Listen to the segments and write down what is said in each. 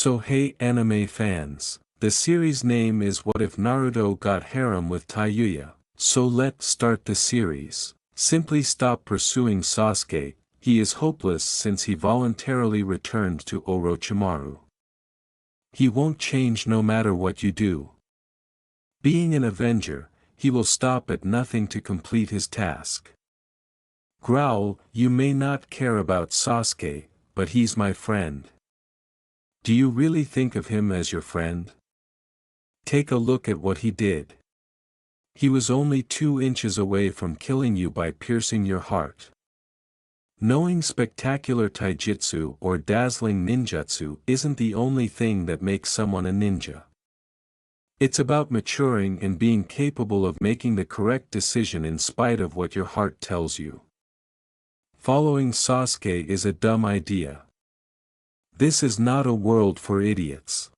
So hey anime fans, the series name is What If Naruto Got Harem with Tayuya, so let's start the series. Simply stop pursuing Sasuke, he is hopeless since he voluntarily returned to Orochimaru. He won't change no matter what you do. Being an Avenger, he will stop at nothing to complete his task. Growl, you may not care about Sasuke, but he's my friend. Do you really think of him as your friend? Take a look at what he did. He was only 2 inches away from killing you by piercing your heart. Knowing spectacular taijutsu or dazzling ninjutsu isn't the only thing that makes someone a ninja. It's about maturing and being capable of making the correct decision in spite of what your heart tells you. Following Sasuke is a dumb idea. This is not a world for idiots.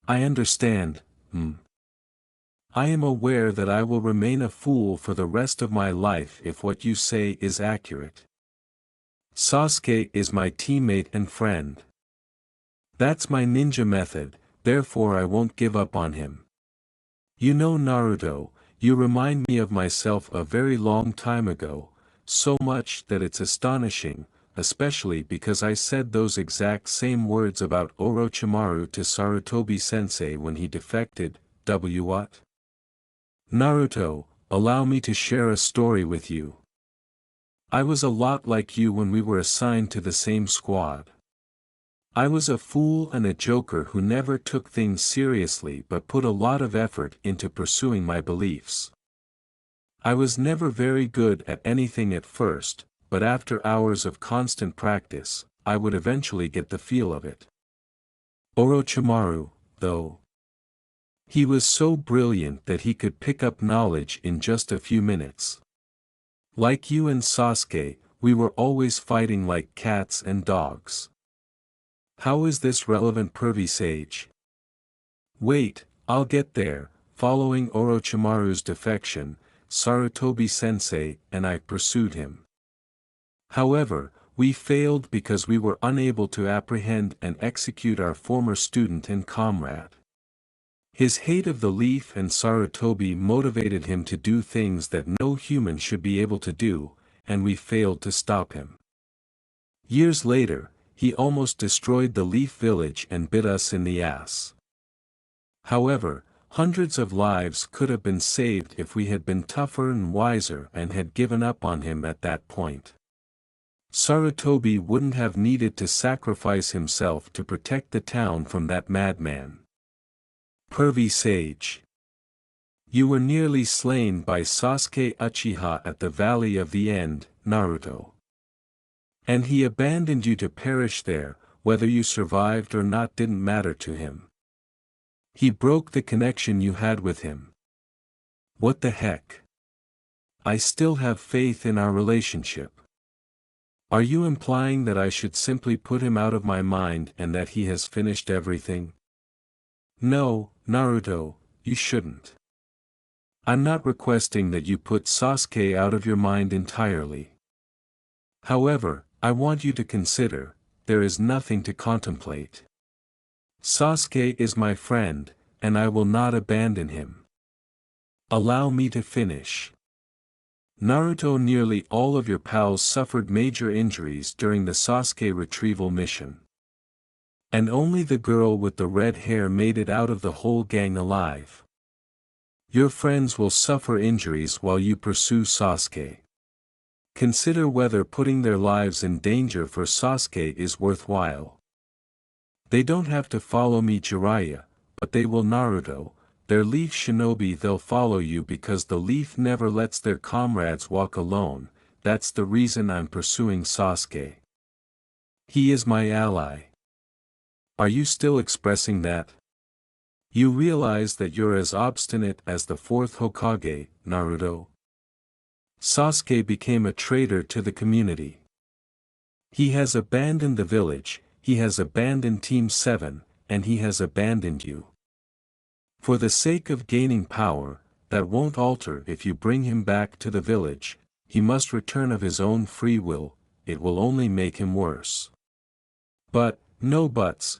I understand, I am aware that I will remain a fool for the rest of my life if what you say is accurate. Sasuke is my teammate and friend. That's my ninja method, therefore I won't give up on him. You know Naruto, you remind me of myself a very long time ago, so much that it's astonishing, especially because I said those exact same words about Orochimaru to Sarutobi-sensei when he defected. What? Naruto, allow me to share a story with you. I was a lot like you when we were assigned to the same squad. I was a fool and a joker who never took things seriously but put a lot of effort into pursuing my beliefs. I was never very good at anything at first, but after hours of constant practice, I would eventually get the feel of it. Orochimaru, though. He was so brilliant that he could pick up knowledge in just a few minutes. Like you and Sasuke, we were always fighting like cats and dogs. How is this relevant, pervy sage? Wait, I'll get there. Following Orochimaru's defection, Sarutobi-sensei and I pursued him. However, we failed because we were unable to apprehend and execute our former student and comrade. His hate of the Leaf and Sarutobi motivated him to do things that no human should be able to do, and we failed to stop him. Years later, he almost destroyed the Leaf village and bit us in the ass. However, hundreds of lives could have been saved if we had been tougher and wiser and had given up on him at that point. Sarutobi wouldn't have needed to sacrifice himself to protect the town from that madman. Pervy sage. You were nearly slain by Sasuke Uchiha at the Valley of the End, Naruto. And he abandoned you to perish there, whether you survived or not didn't matter to him. He broke the connection you had with him. What the heck? I still have faith in our relationship. Are you implying that I should simply put him out of my mind and that he has finished everything? No, Naruto, you shouldn't. I'm not requesting that you put Sasuke out of your mind entirely. However, I want you to consider, there is nothing to contemplate. Sasuke is my friend, and I will not abandon him. Allow me to finish. Naruto, nearly all of your pals suffered major injuries during the Sasuke retrieval mission. And only the girl with the red hair made it out of the whole gang alive. Your friends will suffer injuries while you pursue Sasuke. Consider whether putting their lives in danger for Sasuke is worthwhile. They don't have to follow me, Jiraiya, but they will, Naruto. They're Leaf shinobi, they'll follow you because the Leaf never lets their comrades walk alone. That's the reason I'm pursuing Sasuke. He is my ally. Are you still expressing that? You realize that you're as obstinate as the 4th Hokage, Naruto. Sasuke became a traitor to the community. He has abandoned the village, he has abandoned Team 7, and he has abandoned you. For the sake of gaining power, that won't alter if you bring him back to the village. He must return of his own free will, it will only make him worse. But, no buts,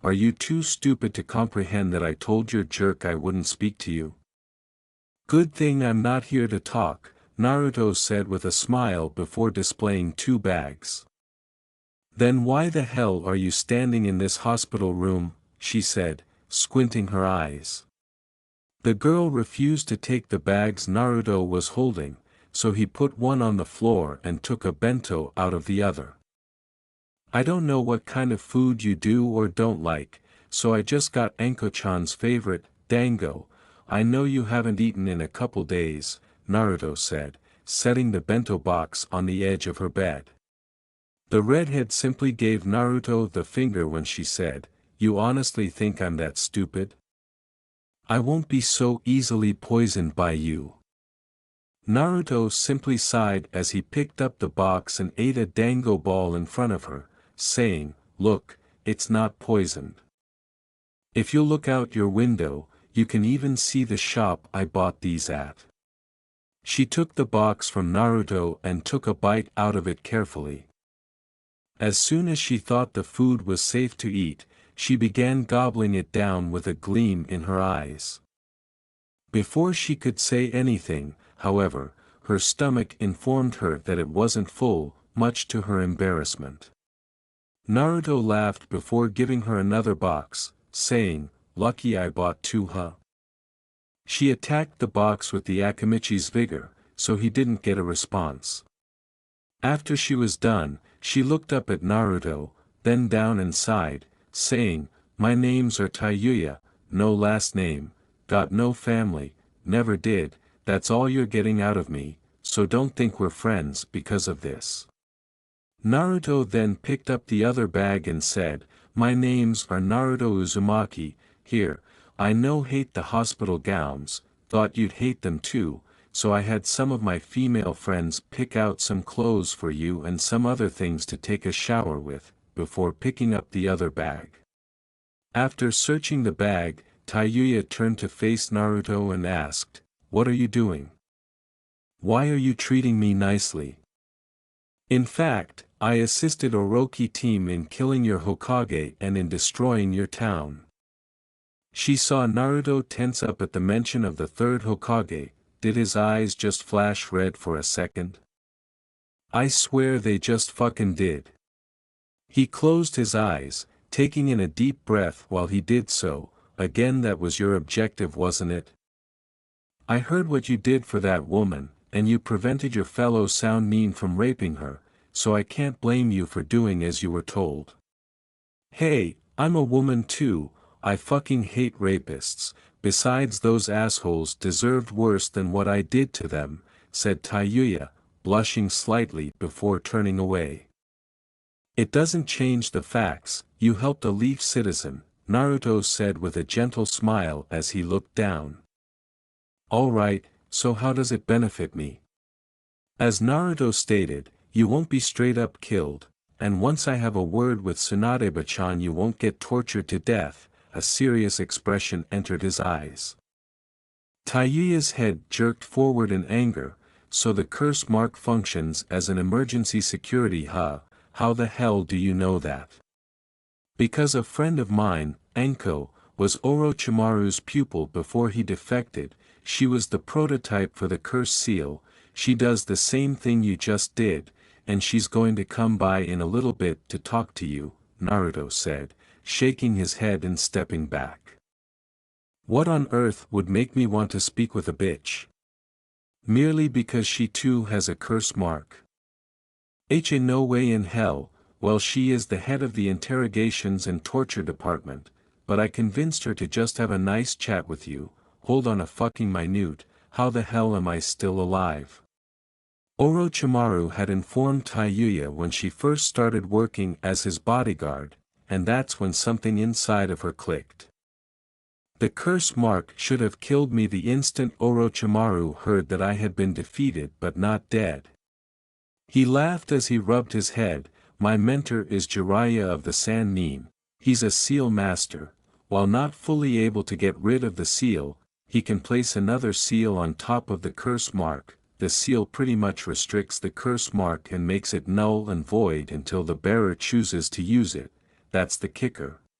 Are you too stupid to comprehend that I told your jerk I wouldn't speak to you? Good thing I'm not here to talk, Naruto said with a smile before displaying 2 bags. Then why the hell are you standing in this hospital room, she said, squinting her eyes. The girl refused to take the bags Naruto was holding, so he put one on the floor and took a bento out of the other. I don't know what kind of food you do or don't like, so I just got Anko-chan's favorite, dango. I know you haven't eaten in a couple days, Naruto said, setting the bento box on the edge of her bed. The redhead simply gave Naruto the finger when she said, "You honestly think I'm that stupid? I won't be so easily poisoned by you." Naruto simply sighed as he picked up the box and ate a dango ball in front of her, saying, "Look, it's not poisoned. If you look out your window, you can even see the shop I bought these at." She took the box from Naruto and took a bite out of it carefully. As soon as she thought the food was safe to eat, she began gobbling it down with a gleam in her eyes. Before she could say anything, however, her stomach informed her that it wasn't full, much to her embarrassment. Naruto laughed before giving her another box, saying, "Lucky I bought 2, huh?" She attacked the box with the Akimichi's vigor, so he didn't get a response. After she was done, she looked up at Naruto, then down and sighed, saying, "My names are Tayuya, no last name, got no family, never did, that's all you're getting out of me, so don't think we're friends because of this." Naruto then picked up the other bag and said, "My names are Naruto Uzumaki, here, I know hate the hospital gowns, thought you'd hate them too, so I had some of my female friends pick out some clothes for you and some other things to take a shower with, before picking up the other bag." After searching the bag, Tayuya turned to face Naruto and asked, "What are you doing? Why are you treating me nicely?" "In fact, I assisted Orochi team in killing your Hokage and in destroying your town." She saw Naruto tense up at the mention of the 3rd Hokage. Did his eyes just flash red for a second? I swear they just fucking did. He closed his eyes, taking in a deep breath while he did so. "Again, that was your objective, wasn't it? I heard what you did for that woman, and you prevented your fellow sound mean from raping her, so I can't blame you for doing as you were told." "Hey, I'm a woman too, I fucking hate rapists, besides those assholes deserved worse than what I did to them," said Tayuya, blushing slightly before turning away. "It doesn't change the facts, you helped a Leaf citizen," Naruto said with a gentle smile as he looked down. "Alright, so how does it benefit me?" As Naruto stated, "You won't be straight up killed, and once I have a word with Tsunade-chan you won't get tortured to death." A serious expression entered his eyes. Tayuya's head jerked forward in anger, "So the curse mark functions as an emergency security, huh? How the hell do you know that?" "Because a friend of mine, Anko, was Orochimaru's pupil before he defected, she was the prototype for the curse seal, she does the same thing you just did, and she's going to come by in a little bit to talk to you," Naruto said, shaking his head and stepping back. "What on earth would make me want to speak with a bitch? Merely because she too has a curse mark? No way in hell. Well, she is the head of the interrogations and torture department, but I convinced her to just have a nice chat with you. Hold on a fucking minute, how the hell am I still alive?" Orochimaru had informed Tayuya when she first started working as his bodyguard, and that's when something inside of her clicked. The curse mark should have killed me the instant Orochimaru heard that I had been defeated but not dead. He laughed as he rubbed his head. "My mentor is Jiraiya of the Sand Mine, he's a seal master, while not fully able to get rid of the seal, he can place another seal on top of the curse mark. The seal pretty much restricts the curse mark and makes it null and void until the bearer chooses to use it. That's the kicker,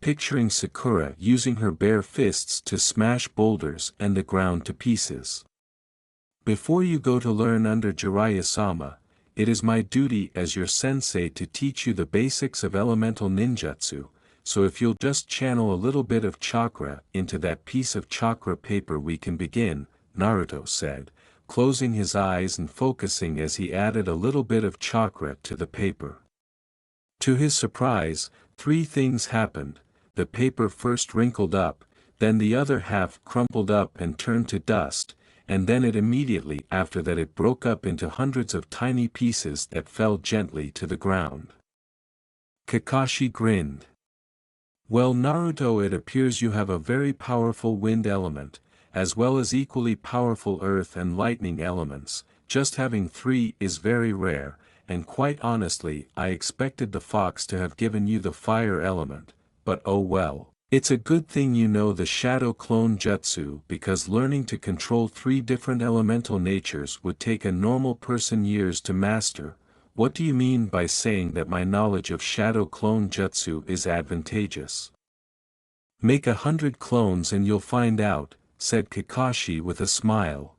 picturing Sakura using her bare fists to smash boulders and the ground to pieces. Before you go to learn under Jiraiya-sama, it is my duty as your sensei to teach you the basics of elemental ninjutsu, so if you'll just channel a little bit of chakra into that piece of chakra paper we can begin, Naruto said, closing his eyes and focusing as he added a little bit of chakra to the paper. To his surprise, three things happened. The paper first wrinkled up, then the other half crumpled up and turned to dust, and then it immediately after that it broke up into hundreds of tiny pieces that fell gently to the ground. Kakashi grinned. Well, Naruto, it appears you have a very powerful wind element, as well as equally powerful earth and lightning elements. Just having three is very rare, and quite honestly I expected the fox to have given you the fire element, but oh well. It's a good thing you know the shadow clone jutsu because learning to control three different elemental natures would take a normal person years to master. What do you mean by saying that my knowledge of shadow clone jutsu is advantageous? Make 100 clones and you'll find out, said Kakashi with a smile.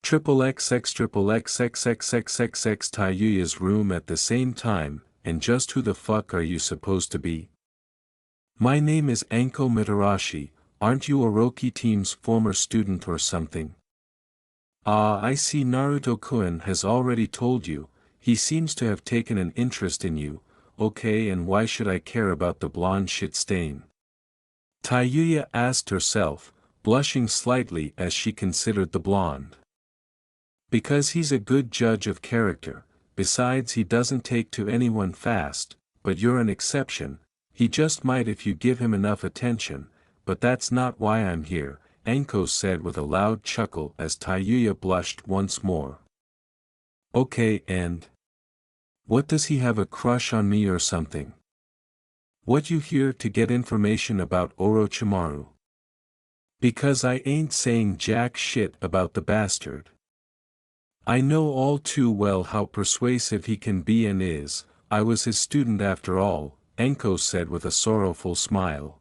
XXXXXXXXXX Tayuya's room at the same time, and just who the fuck are you supposed to be? My name is Anko Mitarashi, aren't you Orochi team's former student or something? Ah, I see Naruto-kun has already told you, he seems to have taken an interest in you, okay, and why should I care about the blonde shit stain? Tayuya asked herself, blushing slightly as she considered the blonde. Because he's a good judge of character, besides he doesn't take to anyone fast, but you're an exception. He just might if you give him enough attention, but that's not why I'm here, Anko said with a loud chuckle as Tayuya blushed once more. Okay, and? What, does he have a crush on me or something? What, you here to get information about Orochimaru? Because I ain't saying jack shit about the bastard. I know all too well how persuasive he can be and is. I was his student after all, Anko said with a sorrowful smile.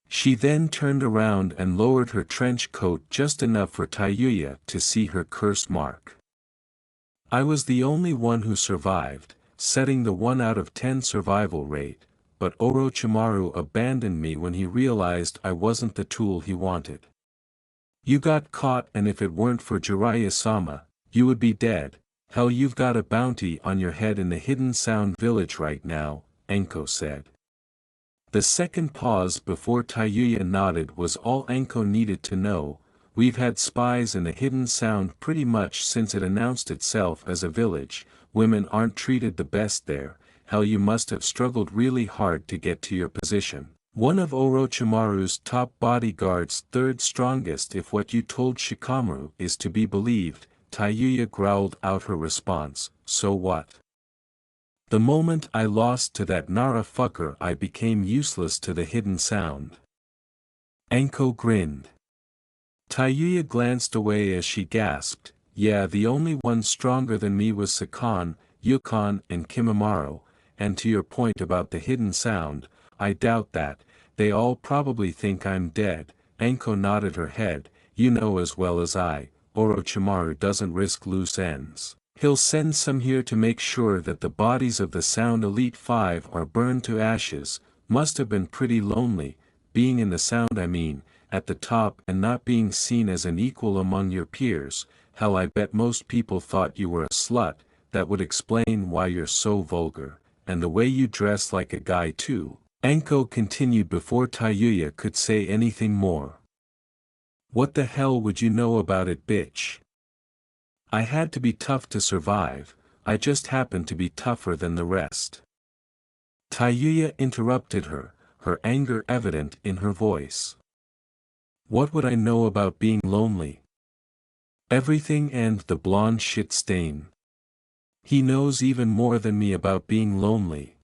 She then turned around and lowered her trench coat just enough for Tayuya to see her curse mark. I was the only one who survived, setting the 1 out of 10 survival rate, but Orochimaru abandoned me when he realized I wasn't the tool he wanted. You got caught, and if it weren't for Jiraiya-sama, you would be dead. Hell, you've got a bounty on your head in the Hidden Sound village right now, Anko said. The second pause before Tayuya nodded was all Anko needed to know. We've had spies in the Hidden Sound pretty much since it announced itself as a village. Women aren't treated the best there. Hell, you must have struggled really hard to get to your position. One of Orochimaru's top bodyguards, third strongest if what you told Shikamaru is to be believed. Tayuya growled out her response. So what? The moment I lost to that Nara fucker I became useless to the Hidden Sound. Anko grinned. Tayuya glanced away as she gasped, yeah, the only one stronger than me was Sakan, Yukon and Kimimaro, and to your point about the Hidden Sound, I doubt that, they all probably think I'm dead. Anko nodded her head. You know as well as I, Orochimaru doesn't risk loose ends. He'll send some here to make sure that the bodies of the Sound Elite 5 are burned to ashes. Must have been pretty lonely, being in the Sound, I mean, at the top and not being seen as an equal among your peers. Hell, I bet most people thought you were a slut. That would explain why you're so vulgar, and the way you dress like a guy too. Anko continued before Tayuya could say anything more. What the hell would you know about it, bitch? I had to be tough to survive, I just happened to be tougher than the rest. Tayuya interrupted her, her anger evident in her voice. What would I know about being lonely? Everything, and the blonde shit stain. He knows even more than me about being lonely.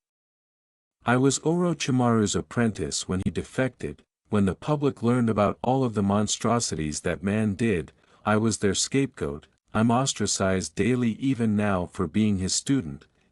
I was Orochimaru's apprentice when he defected. When the public learned about all of the monstrosities that man did, I was their scapegoat. I'm ostracized daily even now for being his student.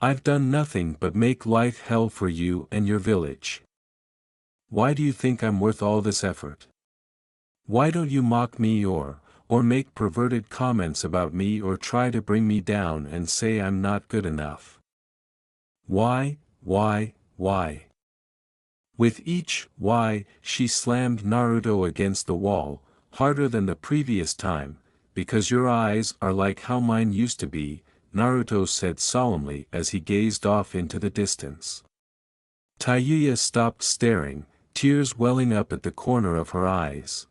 I've done nothing but make life hell for you and your village. Why do you think I'm worth all this effort? Why don't you mock me or make perverted comments about me or try to bring me down and say I'm not good enough? Why? With each why, she slammed Naruto against the wall, harder than the previous time, because your eyes are like how mine used to be, Naruto said solemnly as he gazed off into the distance. Tayuya stopped staring, tears welling up at the corner of her eyes.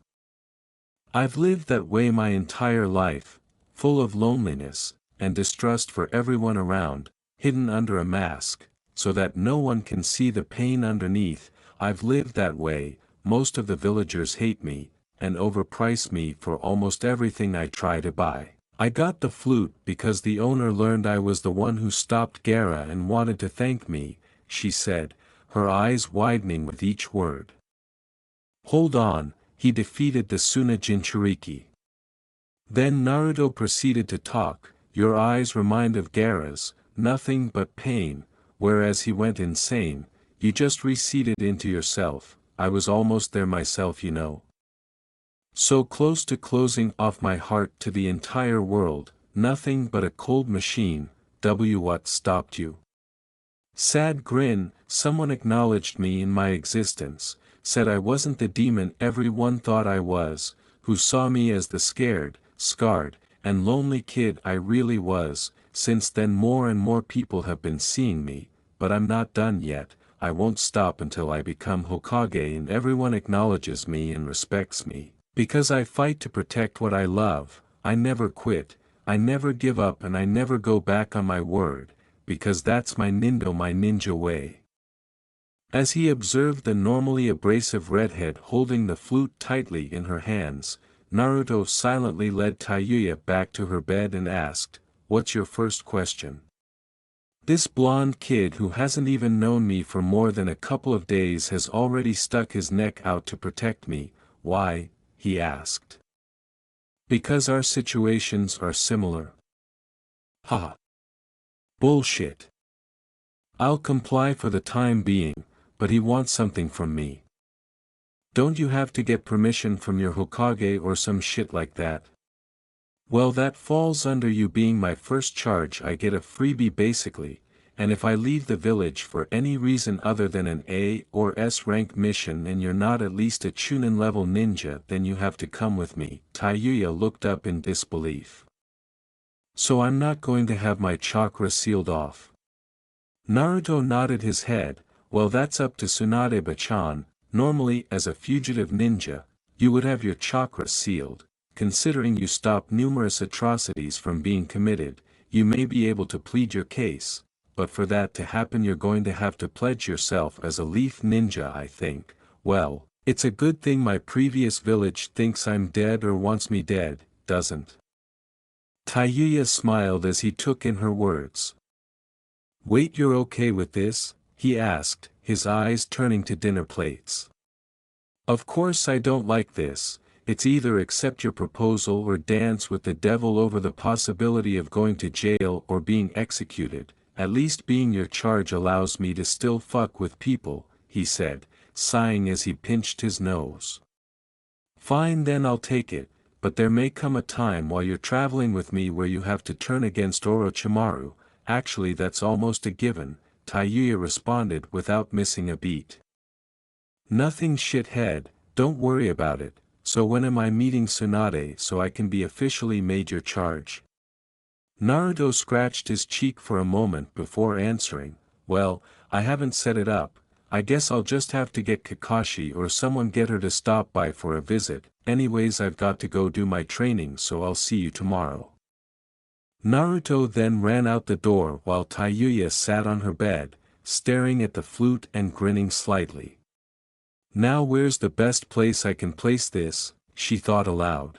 I've lived that way my entire life, full of loneliness, and distrust for everyone around, hidden under a mask, so that no one can see the pain underneath. I've lived that way, most of the villagers hate me, and overprice me for almost everything I try to buy. I got the flute because the owner learned I was the one who stopped Gaara and wanted to thank me, she said, her eyes widening with each word. Hold on, he defeated the Suna Jinchuriki. Then Naruto proceeded to talk, your eyes remind of Gaara's, nothing but pain, whereas he went insane, you just receded into yourself, I was almost there myself you know. So close to closing off my heart to the entire world, nothing but a cold machine, what stopped you? Sad grin, someone acknowledged me in my existence, said I wasn't the demon everyone thought I was, who saw me as the scared, scarred, and lonely kid I really was. Since then more and more people have been seeing me, but I'm not done yet, I won't stop until I become Hokage and everyone acknowledges me and respects me, because I fight to protect what I love, I never quit, I never give up and I never go back on my word, because that's my ninja way. As he observed the normally abrasive redhead holding the flute tightly in her hands, Naruto silently led Tayuya back to her bed and asked, what's your first question? This blonde kid who hasn't even known me for more than a couple of days has already stuck his neck out to protect me, why? He asked. Because our situations are similar. Ha! Bullshit. I'll comply for the time being, but he wants something from me. Don't you have to get permission from your Hokage or some shit like that? Well, that falls under you being my first charge. I get a freebie basically, and if I leave the village for any reason other than an A or S rank mission and you're not at least a Chunin level ninja, then you have to come with me. Tayuya looked up in disbelief. So I'm not going to have my chakra sealed off? Naruto nodded his head. Well, that's up to Tsunade-chan. Normally as a fugitive ninja, you would have your chakra sealed. Considering you stopped numerous atrocities from being committed, you may be able to plead your case, but for that to happen you're going to have to pledge yourself as a leaf ninja I think. Well, it's a good thing my previous village thinks I'm dead or wants me dead, doesn't? Tayuya smiled as he took in her words. Wait, you're okay with this? He asked, his eyes turning to dinner plates. Of course I don't like this. It's either accept your proposal or dance with the devil over the possibility of going to jail or being executed. At least being your charge allows me to still fuck with people, he said, sighing as he pinched his nose. Fine, then I'll take it, but there may come a time while you're traveling with me where you have to turn against Orochimaru. Actually that's almost a given, Tayuya responded without missing a beat. Nothing, shithead, don't worry about it. So when am I meeting Tsunade so I can be officially made your charge? Naruto scratched his cheek for a moment before answering, well, I haven't set it up, I guess I'll just have to get Kakashi or someone get her to stop by for a visit, anyways I've got to go do my training so I'll see you tomorrow. Naruto then ran out the door while Tayuya sat on her bed, staring at the flute and grinning slightly. Now where's the best place I can place this, she thought aloud.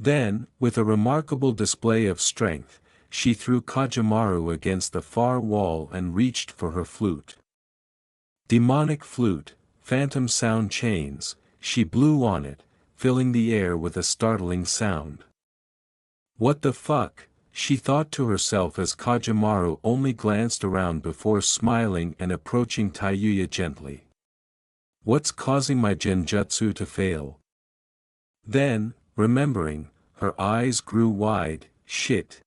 Then, with a remarkable display of strength, she threw Kajamaru against the far wall and reached for her flute. Demonic flute, phantom sound chains, she blew on it, filling the air with a startling sound. What the fuck, she thought to herself as Kajamaru only glanced around before smiling and approaching Tayuya gently. What's causing my genjutsu to fail? Then, remembering, her eyes grew wide. Shit.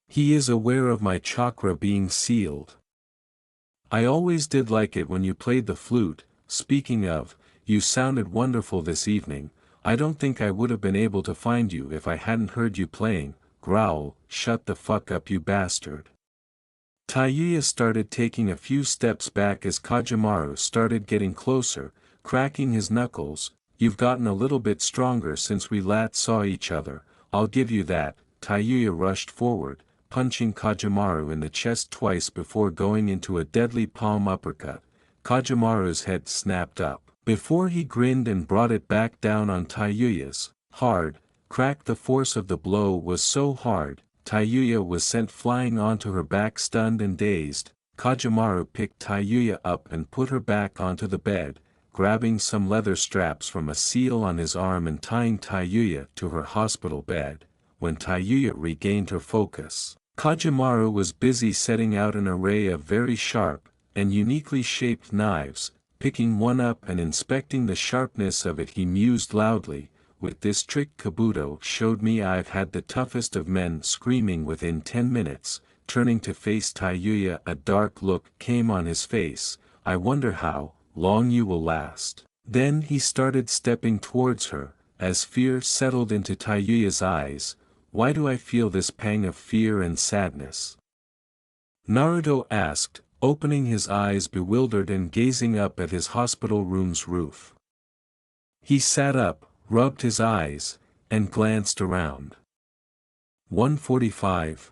He is aware of my chakra being sealed. I always did like it when you played the flute. Speaking of, you sounded wonderful this evening. I don't think I would have been able to find you if I hadn't heard you playing. Growl, shut the fuck up, you bastard. Tayuya started taking a few steps back as Kajamaru started getting closer, cracking his knuckles. You've gotten a little bit stronger since we last saw each other, I'll give you that. Tayuya rushed forward, punching Kajamaru in the chest twice before going into a deadly palm uppercut. Kajamaru's head snapped up. Before he grinned and brought it back down on Tayuya's, hard, crack. The force of the blow was so hard, Tayuya was sent flying onto her back stunned and dazed. Kajamaru picked Tayuya up and put her back onto the bed, grabbing some leather straps from a seal on his arm and tying Tayuya to her hospital bed. When Tayuya regained her focus, Kajamaru was busy setting out an array of very sharp and uniquely shaped knives. Picking one up and inspecting the sharpness of it, he mused loudly, with this trick Kabuto showed me I've had the toughest of men screaming within 10 minutes. Turning to face Tayuya, a dark look came on his face. I wonder how long you will last. Then he started stepping towards her, as fear settled into Tayuya's eyes. Why do I feel this pang of fear and sadness? Naruto asked, opening his eyes bewildered and gazing up at his hospital room's roof. He sat up, rubbed his eyes, and glanced around. 1:45.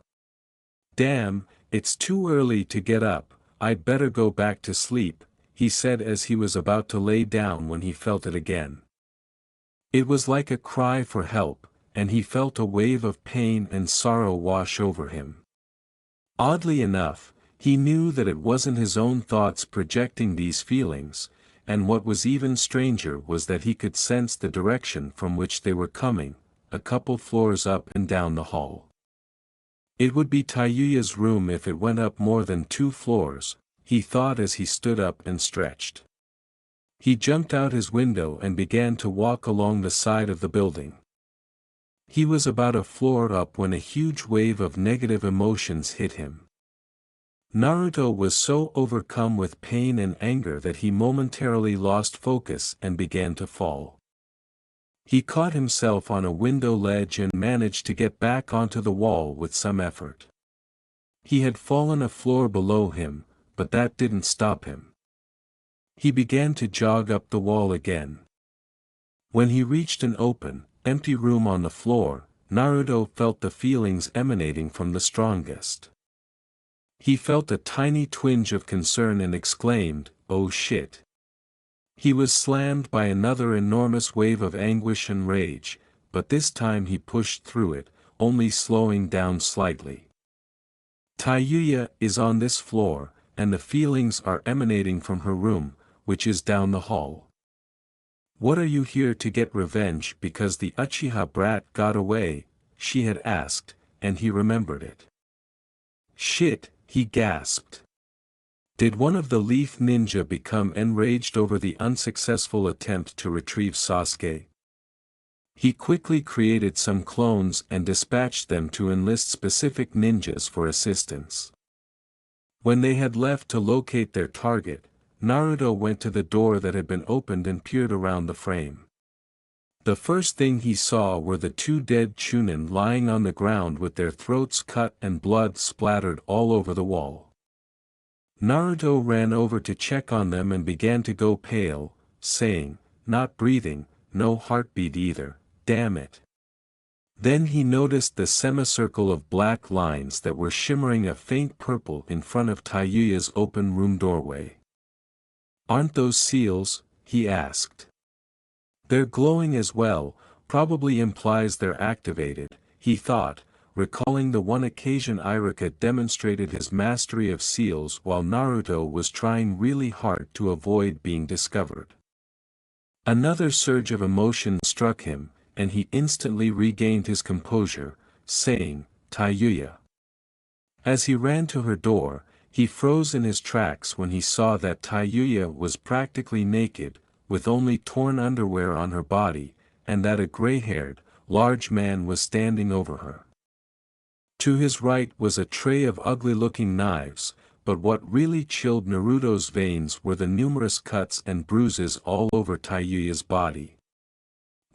Damn, it's too early to get up, I'd better go back to sleep, he said as he was about to lay down when he felt it again. It was like a cry for help, and he felt a wave of pain and sorrow wash over him. Oddly enough, he knew that it wasn't his own thoughts projecting these feelings, and what was even stranger was that he could sense the direction from which they were coming, a couple floors up and down the hall. It would be Tayuya's room if it went up more than 2 floors, he thought as he stood up and stretched. He jumped out his window and began to walk along the side of the building. He was about a floor up when a huge wave of negative emotions hit him. Naruto was so overcome with pain and anger that he momentarily lost focus and began to fall. He caught himself on a window ledge and managed to get back onto the wall with some effort. He had fallen a floor below him, but that didn't stop him. He began to jog up the wall again. When he reached an open, empty room on the floor, Naruto felt the feelings emanating from the strongest. He felt a tiny twinge of concern and exclaimed, "Oh shit." He was slammed by another enormous wave of anguish and rage, but this time he pushed through it, only slowing down slightly. Tayuya is on this floor, and the feelings are emanating from her room, which is down the hall. What are you here to get revenge because the Uchiha brat got away? She had asked, and he remembered it. Shit, he gasped. Did one of the Leaf Ninja become enraged over the unsuccessful attempt to retrieve Sasuke? He quickly created some clones and dispatched them to enlist specific ninjas for assistance. When they had left to locate their target, Naruto went to the door that had been opened and peered around the frame. The first thing he saw were the 2 dead Chunin lying on the ground with their throats cut and blood splattered all over the wall. Naruto ran over to check on them and began to go pale, saying, "Not breathing, no heartbeat either, damn it." Then he noticed the semicircle of black lines that were shimmering a faint purple in front of Tayuya's open room doorway. "Aren't those seals?" he asked. "They're glowing as well, Probably implies they're activated, he thought, recalling the one occasion Iruka demonstrated his mastery of seals while Naruto was trying really hard to avoid being discovered. Another surge of emotion struck him, and he instantly regained his composure, saying, "Tayuya." As he ran to her door, he froze in his tracks when he saw that Tayuya was practically naked, with only torn underwear on her body, and that a gray-haired, large man was standing over her. To his right was a tray of ugly-looking knives, but what really chilled Naruto's veins were the numerous cuts and bruises all over Tayuya's body.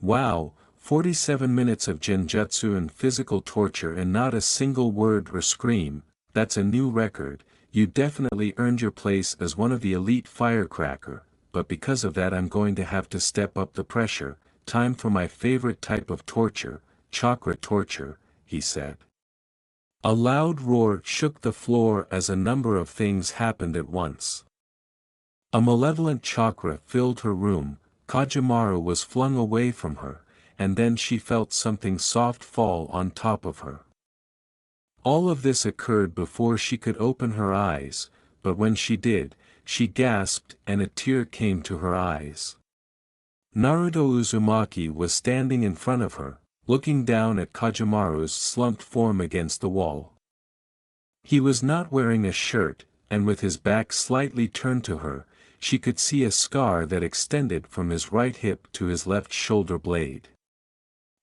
Wow, 47 minutes of genjutsu and physical torture and not a single word or scream, that's a new record. You definitely earned your place as one of the elite firecracker, but because of that I'm going to have to step up the pressure. Time for my favorite type of torture, chakra torture, he said. A loud roar shook the floor as a number of things happened at once. A malevolent chakra filled her room, Kajamaru was flung away from her, and then she felt something soft fall on top of her. All of this occurred before she could open her eyes, but when she did, she gasped and a tear came to her eyes. Naruto Uzumaki was standing in front of her, looking down at Kajamaru's slumped form against the wall. He was not wearing a shirt, and with his back slightly turned to her, she could see a scar that extended from his right hip to his left shoulder blade.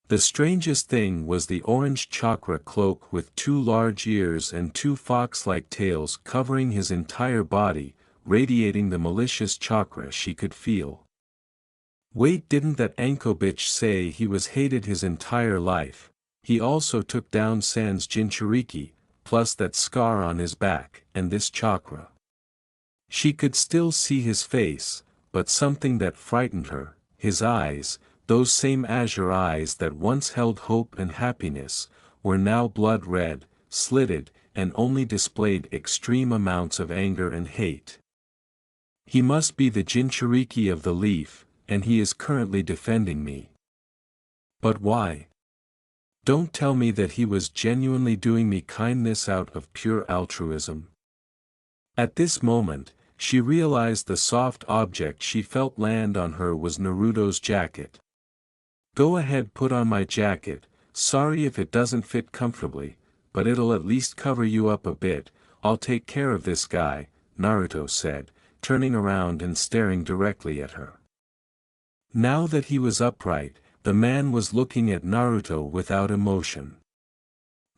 The strangest thing was the orange chakra cloak with two large ears and two fox-like tails covering his entire body, radiating the malicious chakra she could feel. Wait, didn't that Anko bitch say he was hated his entire life? He also took down Sans Jinchuriki, plus that scar on his back, and this chakra. She could still see his face, but something that frightened her, his eyes, those same azure eyes that once held hope and happiness, were now blood red, slitted, and only displayed extreme amounts of anger and hate. He must be the Jinchuriki of the leaf, and he is currently defending me. But why? Don't tell me that he was genuinely doing me kindness out of pure altruism. At this moment, she realized the soft object she felt land on her was Naruto's jacket. Go ahead, put on my jacket, sorry if it doesn't fit comfortably, but it'll at least cover you up a bit. I'll take care of this guy, Naruto said, turning around and staring directly at her. Now that he was upright, the man was looking at Naruto without emotion.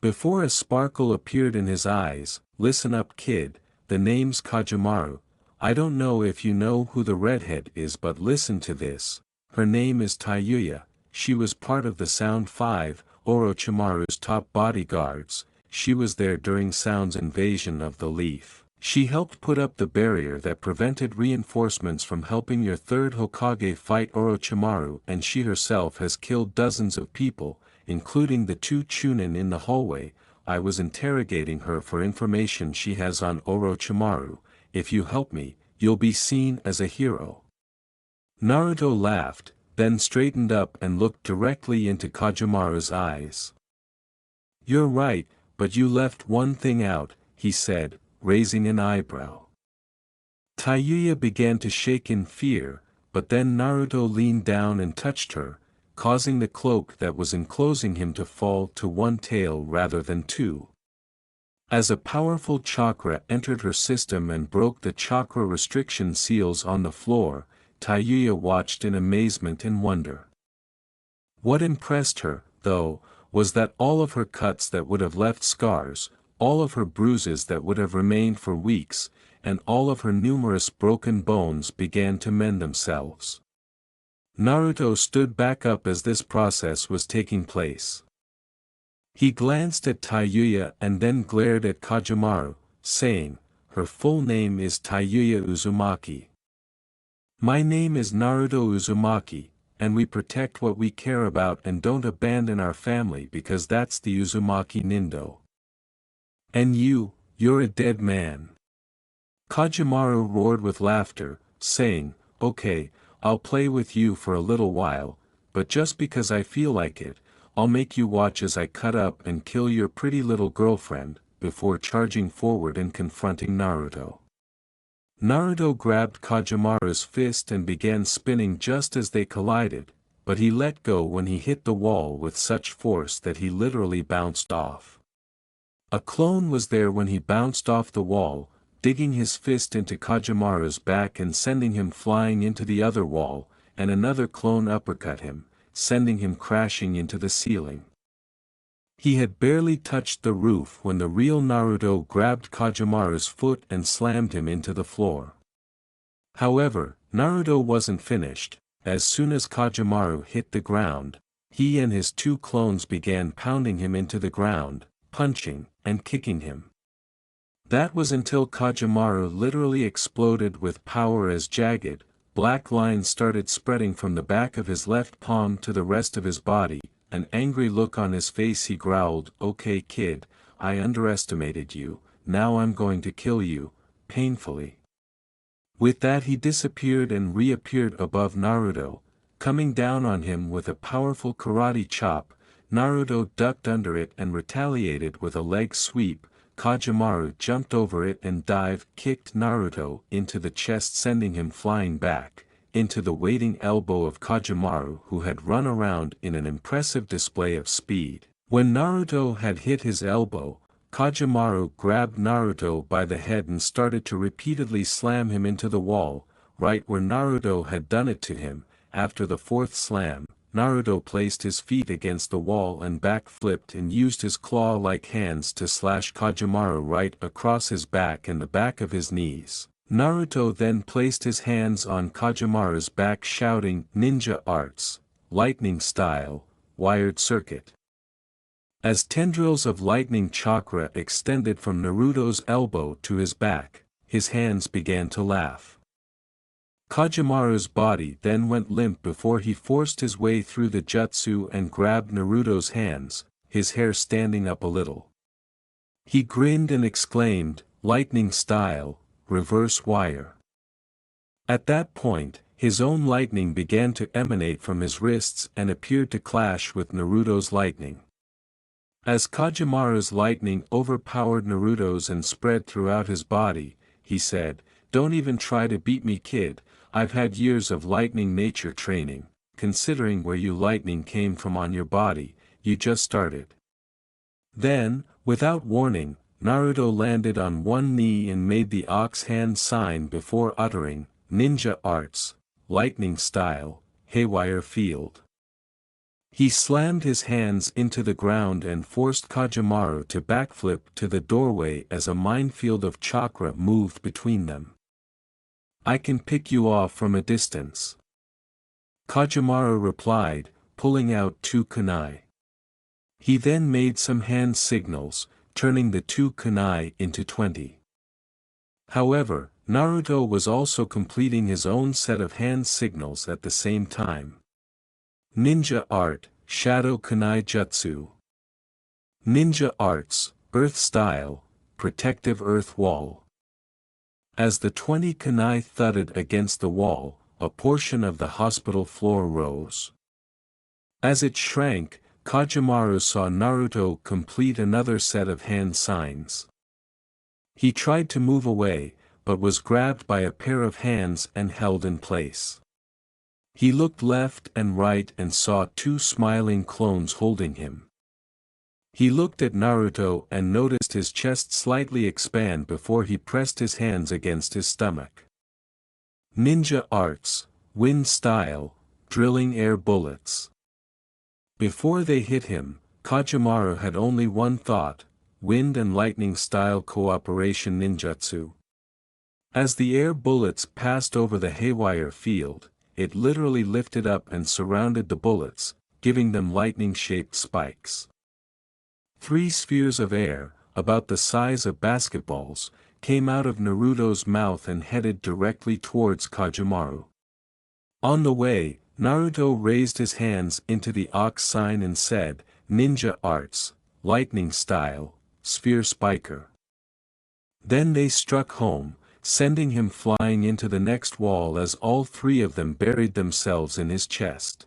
Before a sparkle appeared in his eyes, "Listen up, kid, the name's Kajamaru. I don't know if you know who the redhead is, but listen to this. Her name is Tayuya. She was part of the Sound 5, Orochimaru's top bodyguards. She was there during Sound's invasion of the Leaf. She helped put up the barrier that prevented reinforcements from helping your third Hokage fight Orochimaru, and she herself has killed dozens of people, including the two Chunin in the hallway. I was interrogating her for information she has on Orochimaru. If you help me, you'll be seen as a hero." Naruto laughed, then straightened up and looked directly into Kajamaru's eyes. "You're right, but you left one thing out," he said, raising an eyebrow. Tayuya began to shake in fear, but then Naruto leaned down and touched her, causing the cloak that was enclosing him to fall to one tail rather than two. As a powerful chakra entered her system and broke the chakra restriction seals on the floor, Tayuya watched in amazement and wonder. What impressed her, though, was that all of her cuts that would have left scars, all of her bruises that would have remained for weeks, and all of her numerous broken bones began to mend themselves. Naruto stood back up as this process was taking place. He glanced at Tayuya and then glared at Kajamaru, saying, "Her full name is Tayuya Uzumaki. My name is Naruto Uzumaki, and we protect what we care about and don't abandon our family because that's the Uzumaki Nindo. And you're a dead man." Kajamaru roared with laughter, saying, "Okay, I'll play with you for a little while, but just because I feel like it, I'll make you watch as I cut up and kill your pretty little girlfriend," before charging forward and confronting Naruto. Naruto grabbed Kajimara's fist and began spinning just as they collided, but he let go when he hit the wall with such force that he literally bounced off. A clone was there when he bounced off the wall, digging his fist into Kajimara's back and sending him flying into the other wall, and another clone uppercut him, sending him crashing into the ceiling. He had barely touched the roof when the real Naruto grabbed Kajimara's foot and slammed him into the floor. However, Naruto wasn't finished. As soon as Kajimaru hit the ground, he and his two clones began pounding him into the ground, punching, and kicking him. That was until Kajimaru literally exploded with power as jagged, black lines started spreading from the back of his left palm to the rest of his body. An angry look on his face, he growled, "Okay kid, I underestimated you, now I'm going to kill you," painfully. With that he disappeared and reappeared above Naruto, coming down on him with a powerful karate chop. Naruto ducked under it and retaliated with a leg sweep. Kajimaru jumped over it and dive-kicked Naruto into the chest, sending him flying back into the waiting elbow of Kajimaru, who had run around in an impressive display of speed. When Naruto had hit his elbow, Kajimaru grabbed Naruto by the head and started to repeatedly slam him into the wall, right where Naruto had done it to him. After the fourth slam, Naruto placed his feet against the wall and back-flipped and used his claw-like hands to slash Kajimaru right across his back and the back of his knees. Naruto then placed his hands on Kajimaru's back, shouting, "Ninja arts, lightning style, wired circuit." As tendrils of lightning chakra extended from Naruto's elbow to his back, his hands began to laugh. Kajimaru's body then went limp before he forced his way through the jutsu and grabbed Naruto's hands, his hair standing up a little. He grinned and exclaimed, "Lightning style, reverse wire." At that point, his own lightning began to emanate from his wrists and appeared to clash with Naruto's lightning. As Kajimaru's lightning overpowered Naruto's and spread throughout his body, he said, "Don't even try to beat me kid, I've had years of lightning nature training, considering where your lightning came from on your body, you just started." Then, without warning, Naruto landed on one knee and made the ox hand sign before uttering, "Ninja arts, lightning style, haywire field." He slammed his hands into the ground and forced Kajimaru to backflip to the doorway as a minefield of chakra moved between them. "I can pick you off from a distance," Kajimaru replied, pulling out two kunai. He then made some hand signals, turning the two kunai into 20. However, Naruto was also completing his own set of hand signals at the same time. Ninja art, shadow kunai jutsu. Ninja arts, earth style, protective earth wall. As the 20 kunai thudded against the wall, a portion of the hospital floor rose. As it shrank, Kajimaru saw Naruto complete another set of hand signs. He tried to move away, but was grabbed by a pair of hands and held in place. He looked left and right and saw two smiling clones holding him. He looked at Naruto and noticed his chest slightly expand before he pressed his hands against his stomach. Ninja arts, wind style, drilling air bullets. Before they hit him, Kajimaru had only one thought, wind and lightning style cooperation ninjutsu. As the air bullets passed over the haywire field, it literally lifted up and surrounded the bullets, giving them lightning-shaped spikes. 3 spheres of air, about the size of basketballs, came out of Naruto's mouth and headed directly towards Kajimaru. On the way, Naruto raised his hands into the ox sign and said, "Ninja arts, lightning style, sphere spiker." Then they struck home, sending him flying into the next wall as all 3 of them buried themselves in his chest.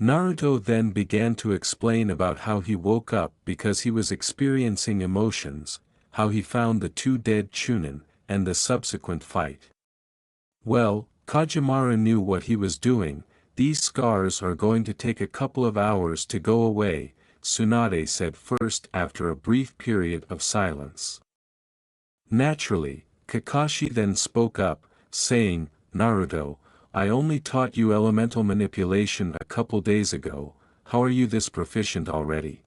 Naruto then began to explain about how he woke up because he was experiencing emotions, how he found the two dead Chunin, and the subsequent fight. Well, Kajimara knew what he was doing. These scars are going to take a couple of hours to go away, Tsunade said first after a brief period of silence. Naturally, Kakashi then spoke up, saying, Naruto, I only taught you elemental manipulation a couple days ago, how are you this proficient already?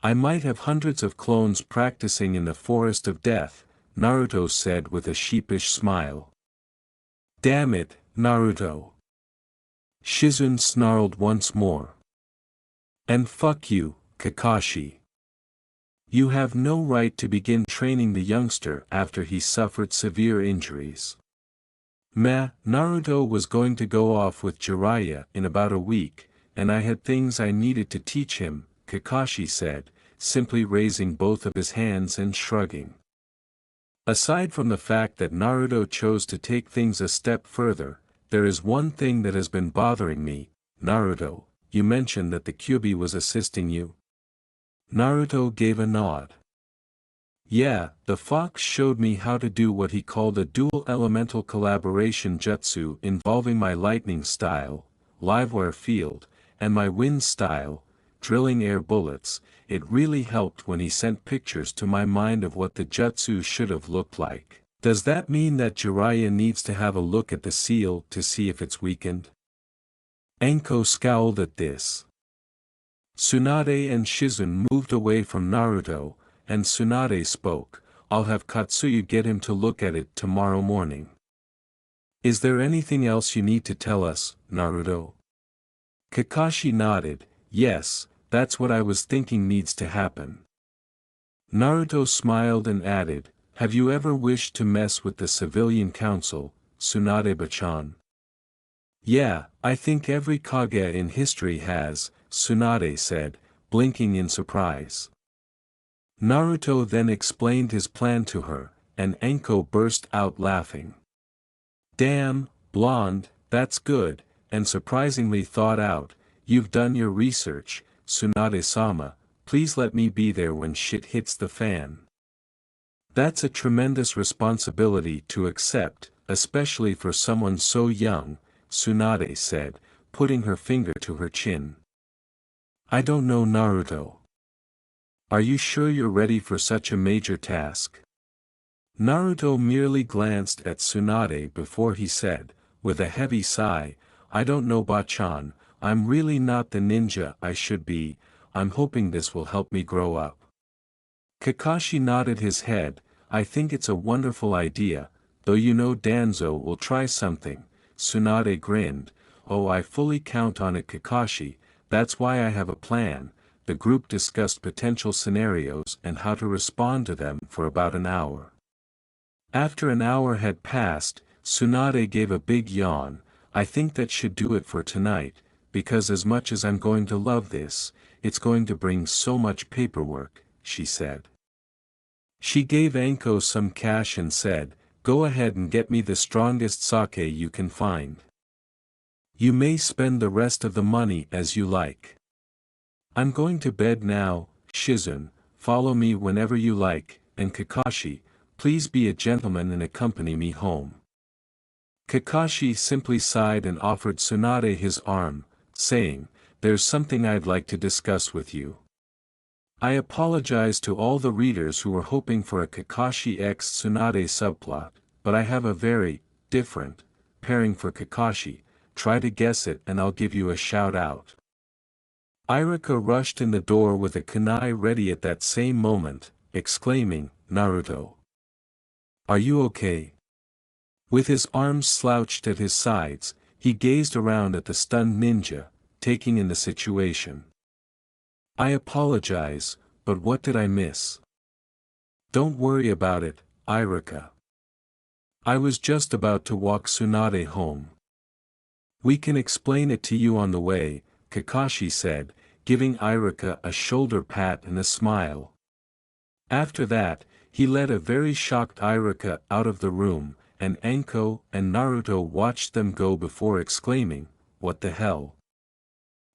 I might have hundreds of clones practicing in the forest of death, Naruto said with a sheepish smile. Damn it, Naruto. Shizune snarled once more. And fuck you, Kakashi. You have no right to begin training the youngster after he suffered severe injuries. Meh, Naruto was going to go off with Jiraiya in about a week, and I had things I needed to teach him, Kakashi said, simply raising both of his hands and shrugging. Aside from the fact that Naruto chose to take things a step further, there is one thing that has been bothering me, Naruto, you mentioned that the Kyuubi was assisting you. Naruto gave a nod. Yeah, the fox showed me how to do what he called a dual elemental collaboration jutsu involving my lightning style, livewire field, and my wind style, drilling air bullets. It really helped when he sent pictures to my mind of what the jutsu should have looked like. Does that mean that Jiraiya needs to have a look at the seal to see if it's weakened? Anko scowled at this. Tsunade and Shizune moved away from Naruto, and Tsunade spoke, I'll have Katsuyu get him to look at it tomorrow morning. Is there anything else you need to tell us, Naruto? Kakashi nodded, yes, that's what I was thinking needs to happen. Naruto smiled and added, have you ever wished to mess with the civilian council, Tsunade-bachan? Yeah, I think every Kage in history has, Tsunade said, blinking in surprise. Naruto then explained his plan to her, and Anko burst out laughing. Damn, blonde, that's good, and surprisingly thought out, you've done your research, Tsunade-sama, please let me be there when shit hits the fan. That's a tremendous responsibility to accept, especially for someone so young, Tsunade said, putting her finger to her chin. I don't know Naruto. Are you sure you're ready for such a major task? Naruto merely glanced at Tsunade before he said, with a heavy sigh, I don't know Bachan, I'm really not the ninja I should be, I'm hoping this will help me grow up. Kakashi nodded his head, I think it's a wonderful idea, though you know Danzo will try something, Tsunade grinned, oh I fully count on it Kakashi, that's why I have a plan. The group discussed potential scenarios and how to respond to them for about an hour. After an hour had passed, Tsunade gave a big yawn, I think that should do it for tonight, because as much as I'm going to love this, it's going to bring so much paperwork, she said. She gave Anko some cash and said, go ahead and get me the strongest sake you can find. You may spend the rest of the money as you like. I'm going to bed now, Shizune, follow me whenever you like, and Kakashi, please be a gentleman and accompany me home. Kakashi simply sighed and offered Tsunade his arm, saying, there's something I'd like to discuss with you. I apologize to all the readers who were hoping for a Kakashi x Tsunade subplot, but I have a very different pairing for Kakashi, try to guess it and I'll give you a shout out. Iruka rushed in the door with a kunai ready at that same moment, exclaiming, Naruto. Are you okay? With his arms slouched at his sides, he gazed around at the stunned ninja, taking in the situation. I apologize, but what did I miss? Don't worry about it, Iruka. I was just about to walk Tsunade home. We can explain it to you on the way, Kakashi said, giving Iruka a shoulder pat and a smile. After that, he led a very shocked Iruka out of the room, and Anko and Naruto watched them go before exclaiming, what the hell?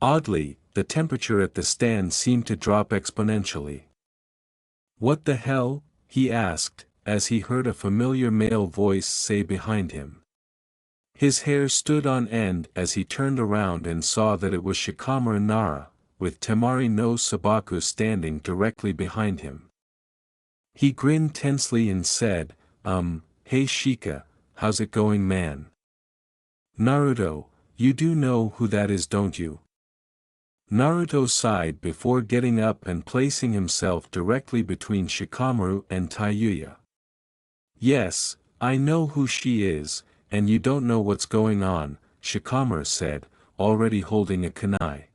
Oddly, the temperature at the stand seemed to drop exponentially. "What the hell?" he asked, as he heard a familiar male voice say behind him. His hair stood on end as he turned around and saw that it was Shikamaru Nara, with Temari no Sabaku standing directly behind him. He grinned tensely and said, "Hey Shika, how's it going, man?" "Naruto, you do know who that is, don't you?" Naruto sighed before getting up and placing himself directly between Shikamaru and Tayuya. "Yes, I know who she is, and you don't know what's going on," Shikamaru said, already holding a kunai.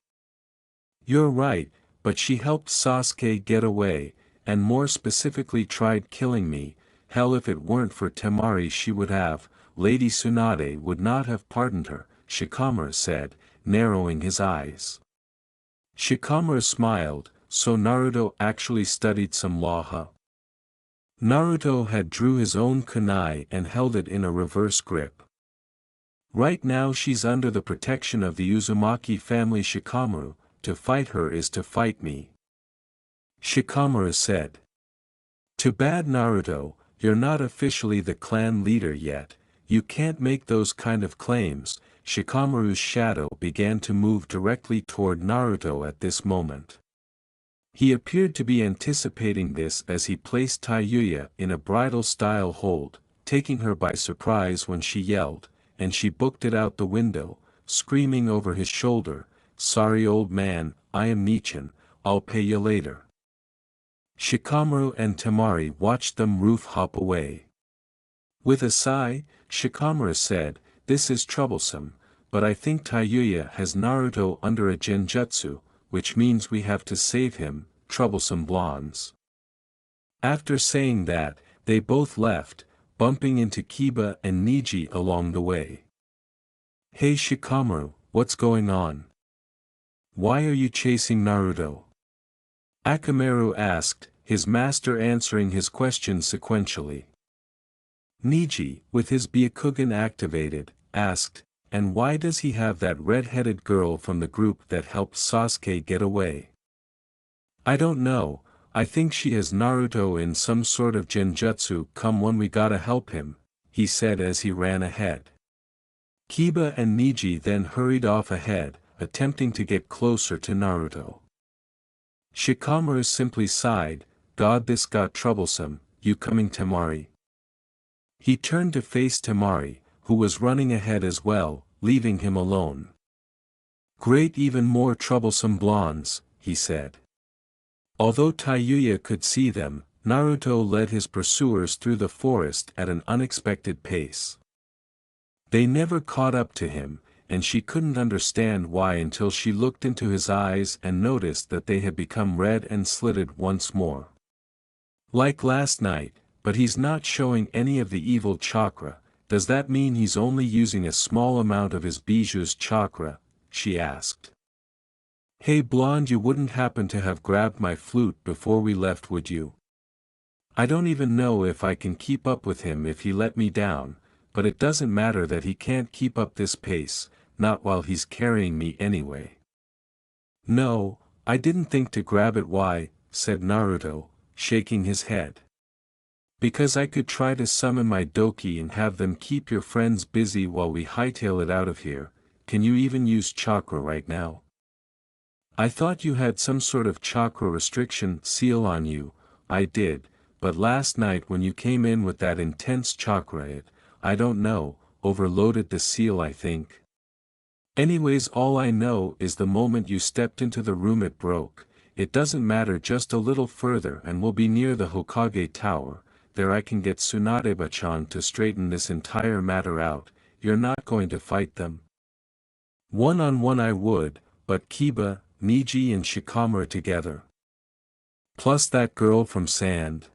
"You're right, but she helped Sasuke get away, and more specifically tried killing me. Hell, if it weren't for Temari she would have, Lady Tsunade would not have pardoned her," Shikamaru said, narrowing his eyes. Shikamaru smiled. "So Naruto actually studied some law, huh?" Naruto had drew his own kunai and held it in a reverse grip. "Right now she's under the protection of the Uzumaki family, Shikamaru. To fight her is to fight me," Shikamaru said. "Too bad, Naruto, you're not officially the clan leader yet. You can't make those kind of claims." Shikamaru's shadow began to move directly toward Naruto at this moment. He appeared to be anticipating this as he placed Tayuya in a bridal-style hold, taking her by surprise when she yelled, and she booked it out the window, screaming over his shoulder, "Sorry old man, I am Nichin, I'll pay you later." Shikamaru and Temari watched them roof hop away. With a sigh, Shikamaru said, "This is troublesome, but I think Tayuya has Naruto under a genjutsu, which means we have to save him, troublesome blondes." After saying that, they both left, bumping into Kiba and Niji along the way. "Hey Shikamaru, what's going on? Why are you chasing Naruto?" Akamaru asked, his master answering his question sequentially. Niji, with his Byakugan activated, asked, "And why does he have that red-headed girl from the group that helped Sasuke get away?" "I don't know, I think she has Naruto in some sort of genjutsu. Come on, we gotta help him," he said as he ran ahead. Kiba and Niji then hurried off ahead, attempting to get closer to Naruto. Shikamaru simply sighed, "God, this got troublesome. You coming, Temari?" He turned to face Temari, who was running ahead as well, leaving him alone. "Great, even more troublesome blondes," he said. Although Tayuya could see them, Naruto led his pursuers through the forest at an unexpected pace. They never caught up to him, and she couldn't understand why until she looked into his eyes and noticed that they had become red and slitted once more. "Like last night, but he's not showing any of the evil chakra. Does that mean he's only using a small amount of his Bijuu's chakra?" she asked. "Hey blonde, you wouldn't happen to have grabbed my flute before we left, would you? I don't even know if I can keep up with him if he let me down, but it doesn't matter that he can't keep up this pace, not while he's carrying me anyway." "No, I didn't think to grab it." "Why?" said Naruto, shaking his head. "Because I could try to summon my Doki and have them keep your friends busy while we hightail it out of here. Can you even use chakra right now? I thought you had some sort of chakra restriction seal on you." "I did, but last night when you came in with that intense chakra I don't know, overloaded the seal, I think. Anyways, all I know is the moment you stepped into the room it broke. It doesn't matter, just a little further and we'll be near the Hokage Tower. There I can get Tsunade-chan to straighten this entire matter out." "You're not going to fight them?" "One-on-one I would, but Kiba, Niji and Shikamaru together. Plus that girl from Sand.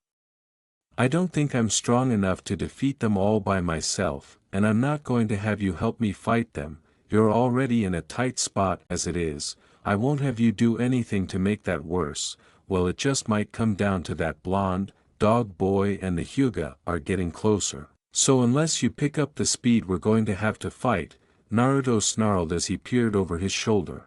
I don't think I'm strong enough to defeat them all by myself, and I'm not going to have you help me fight them. You're already in a tight spot as it is. I won't have you do anything to make that worse." "Well, it just might come down to that blonde, dog boy and the Hyuga are getting closer. So unless you pick up the speed we're going to have to fight," Naruto snarled as he peered over his shoulder.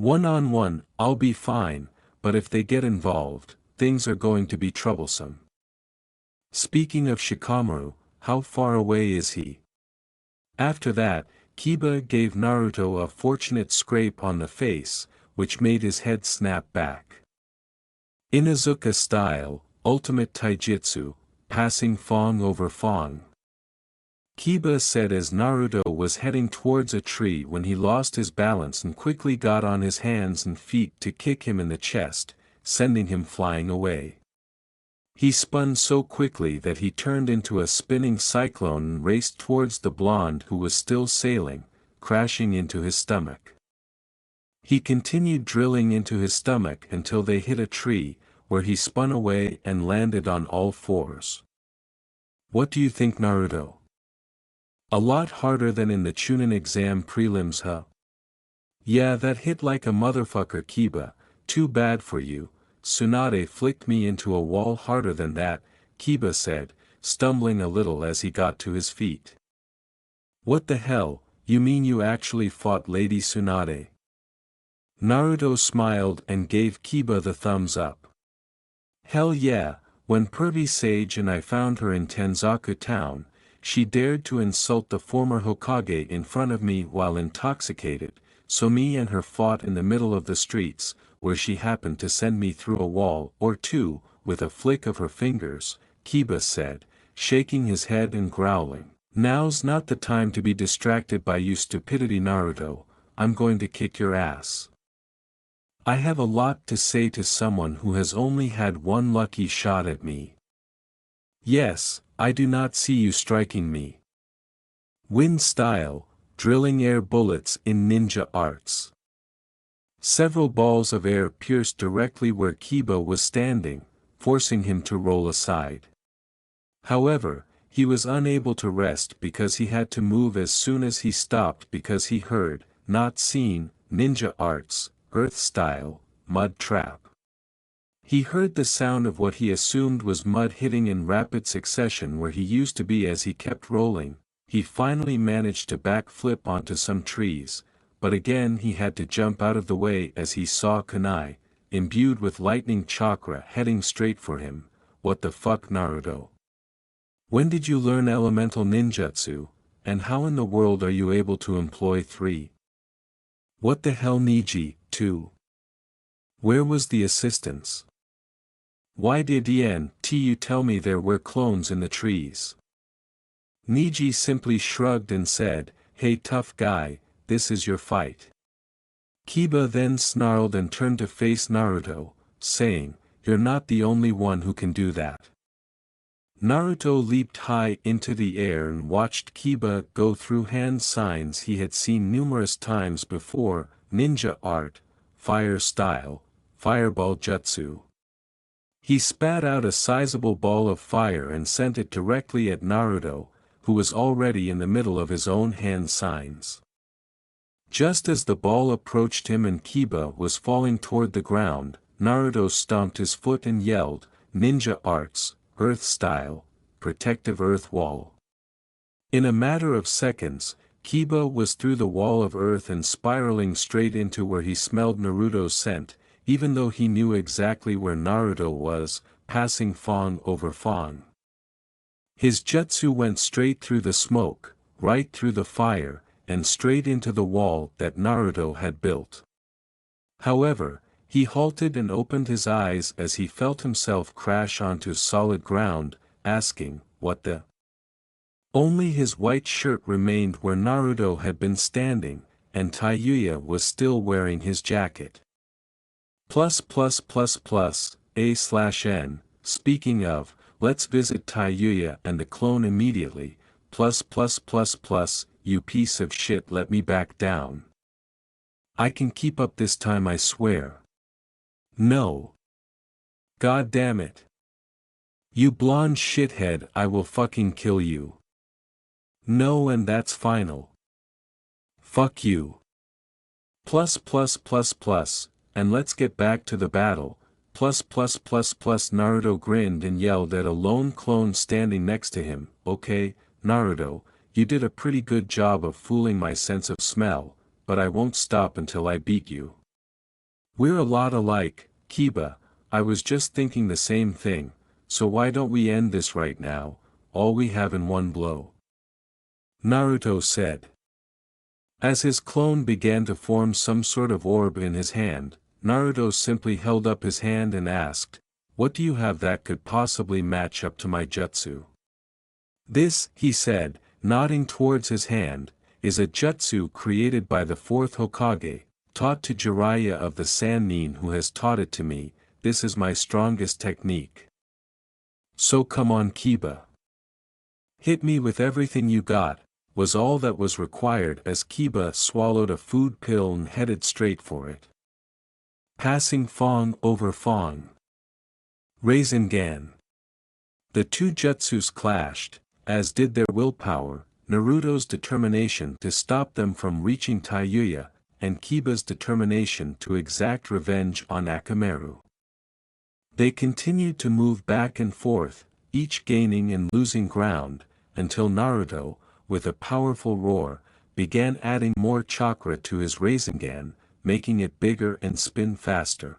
One-on-one, I'll be fine, but if they get involved, things are going to be troublesome. Speaking of Shikamaru, how far away is he? After that, Kiba gave Naruto a fortunate scrape on the face, which made his head snap back. Inuzuka style, ultimate taijutsu, passing Fong over Fong. Kiba said as Naruto was heading towards a tree when he lost his balance and quickly got on his hands and feet to kick him in the chest, sending him flying away. He spun so quickly that he turned into a spinning cyclone and raced towards the blonde who was still sailing, crashing into his stomach. He continued drilling into his stomach until they hit a tree, where he spun away and landed on all fours. What do you think, Naruto? A lot harder than in the Chunin exam prelims, huh? Yeah, that hit like a motherfucker, Kiba. Too bad for you. Tsunade flicked me into a wall harder than that, Kiba said, stumbling a little as he got to his feet. What the hell, you mean you actually fought Lady Tsunade? Naruto smiled and gave Kiba the thumbs up. Hell yeah, when Pervy Sage and I found her in Tenzaku town, she dared to insult the former Hokage in front of me while intoxicated, so me and her fought in the middle of the streets, where she happened to send me through a wall or two, with a flick of her fingers, Kiba said, shaking his head and growling. Now's not the time to be distracted by you stupidity, Naruto, I'm going to kick your ass. I have a lot to say to someone who has only had one lucky shot at me. Yes, I do not see you striking me. Wind style, drilling air bullets in ninja arts. Several balls of air pierced directly where Kiba was standing, forcing him to roll aside. However, he was unable to rest because he had to move as soon as he stopped because he heard, not seen, ninja arts, earth style, mud trap. He heard the sound of what he assumed was mud hitting in rapid succession where he used to be. As he kept rolling, he finally managed to backflip onto some trees, but again he had to jump out of the way as he saw kunai, imbued with lightning chakra, heading straight for him. What the fuck, Naruto? When did you learn elemental ninjutsu, and how in the world are you able to employ 3? What the hell, Niji, 2? Where was the assistance? Why did you tell me there were clones in the trees? Niji simply shrugged and said, hey tough guy, this is your fight. Kiba then snarled and turned to face Naruto, saying, you're not the only one who can do that. Naruto leaped high into the air and watched Kiba go through hand signs he had seen numerous times before, ninja art, fire style, fireball jutsu. He spat out a sizable ball of fire and sent it directly at Naruto, who was already in the middle of his own hand signs. Just as the ball approached him and Kiba was falling toward the ground, Naruto stomped his foot and yelled, ninja arts, earth style, protective earth wall. In a matter of seconds, Kiba was through the wall of earth and spiraling straight into where he smelled Naruto's scent, even though he knew exactly where Naruto was, passing Fong over Fong. His jutsu went straight through the smoke, right through the fire, and straight into the wall that Naruto had built. However, he halted and opened his eyes as he felt himself crash onto solid ground, asking, what the? Only his white shirt remained where Naruto had been standing, and Tayuya was still wearing his jacket. A/N, speaking of, let's visit Tayuya and the clone immediately, you piece of shit, let me back down. I can keep up this time, I swear. No. God damn it. You blonde shithead, I will fucking kill you. No, and that's final. Fuck you. And let's get back to the battle, Naruto grinned and yelled at a lone clone standing next to him, okay, Naruto, you did a pretty good job of fooling my sense of smell, but I won't stop until I beat you. We're a lot alike, Kiba. I was just thinking the same thing, so why don't we end this right now, all we have in one blow? Naruto said. As his clone began to form some sort of orb in his hand, Naruto simply held up his hand and asked, "What do you have that could possibly match up to my jutsu?" "This," he said, nodding towards his hand, "is a jutsu created by the fourth Hokage, taught to Jiraiya of the Sannin, who has taught it to me. This is my strongest technique. So come on, Kiba. Hit me with everything you got," was all that was required as Kiba swallowed a food pill and headed straight for it. Passing Fong over Fong. Rasengan. The two jutsus clashed, as did their willpower, Naruto's determination to stop them from reaching Tayuya, and Kiba's determination to exact revenge on Akamaru. They continued to move back and forth, each gaining and losing ground, until Naruto, with a powerful roar, began adding more chakra to his Rasengan, making it bigger and spin faster.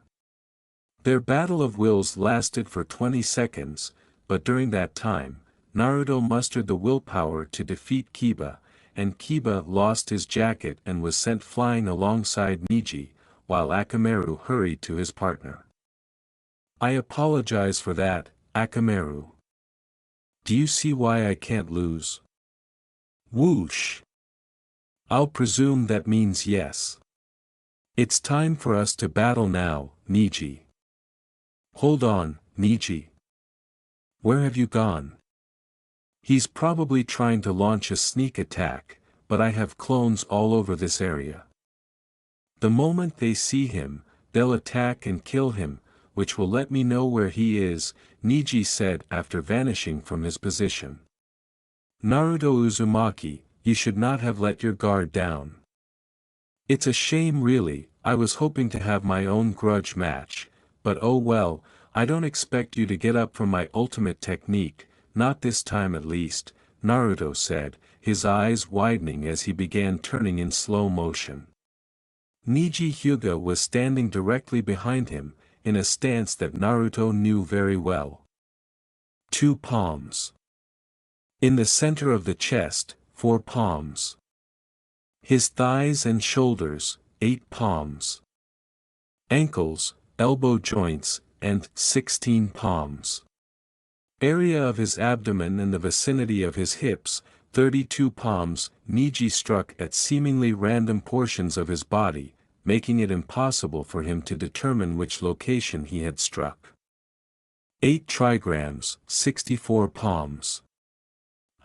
Their battle of wills lasted for 20 seconds, but during that time, Naruto mustered the willpower to defeat Kiba, and Kiba lost his jacket and was sent flying alongside Neji, while Akamaru hurried to his partner. "I apologize for that, Akamaru. Do you see why I can't lose?" Whoosh! "I'll presume that means yes. It's time for us to battle now, Neji." "Hold on, Neji. Where have you gone?" "He's probably trying to launch a sneak attack, but I have clones all over this area. The moment they see him, they'll attack and kill him, which will let me know where he is," Neji said after vanishing from his position. "Naruto Uzumaki, you should not have let your guard down. It's a shame really. I was hoping to have my own grudge match, but oh well, I don't expect you to get up from my ultimate technique, not this time at least," Naruto said, his eyes widening as he began turning in slow motion. Neji Hyuga was standing directly behind him, in a stance that Naruto knew very well. 2 palms. In the center of the chest, 4 palms. His thighs and shoulders, 8 palms. Ankles, elbow joints, and 16 palms. Area of his abdomen and the vicinity of his hips, 32 palms. Neji struck at seemingly random portions of his body, making it impossible for him to determine which location he had struck. 8 trigrams, 64 palms.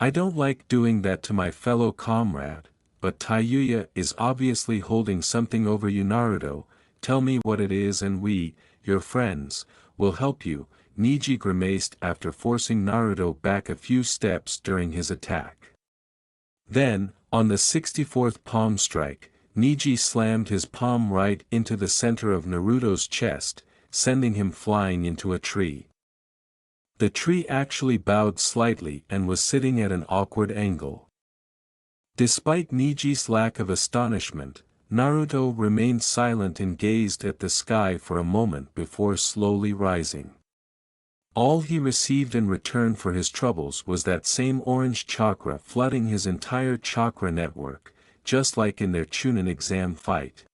I don't like doing that to my fellow comrade, but Tayuya is obviously holding something over you, Naruto. Tell me what it is and we, your friends, will help you, Neji grimaced after forcing Naruto back a few steps during his attack. Then, on the 64th palm strike, Neji slammed his palm right into the center of Naruto's chest, sending him flying into a tree. The tree actually bowed slightly and was sitting at an awkward angle. Despite Neji's lack of astonishment, Naruto remained silent and gazed at the sky for a moment before slowly rising. All he received in return for his troubles was that same orange chakra flooding his entire chakra network, just like in their Chunin exam fight.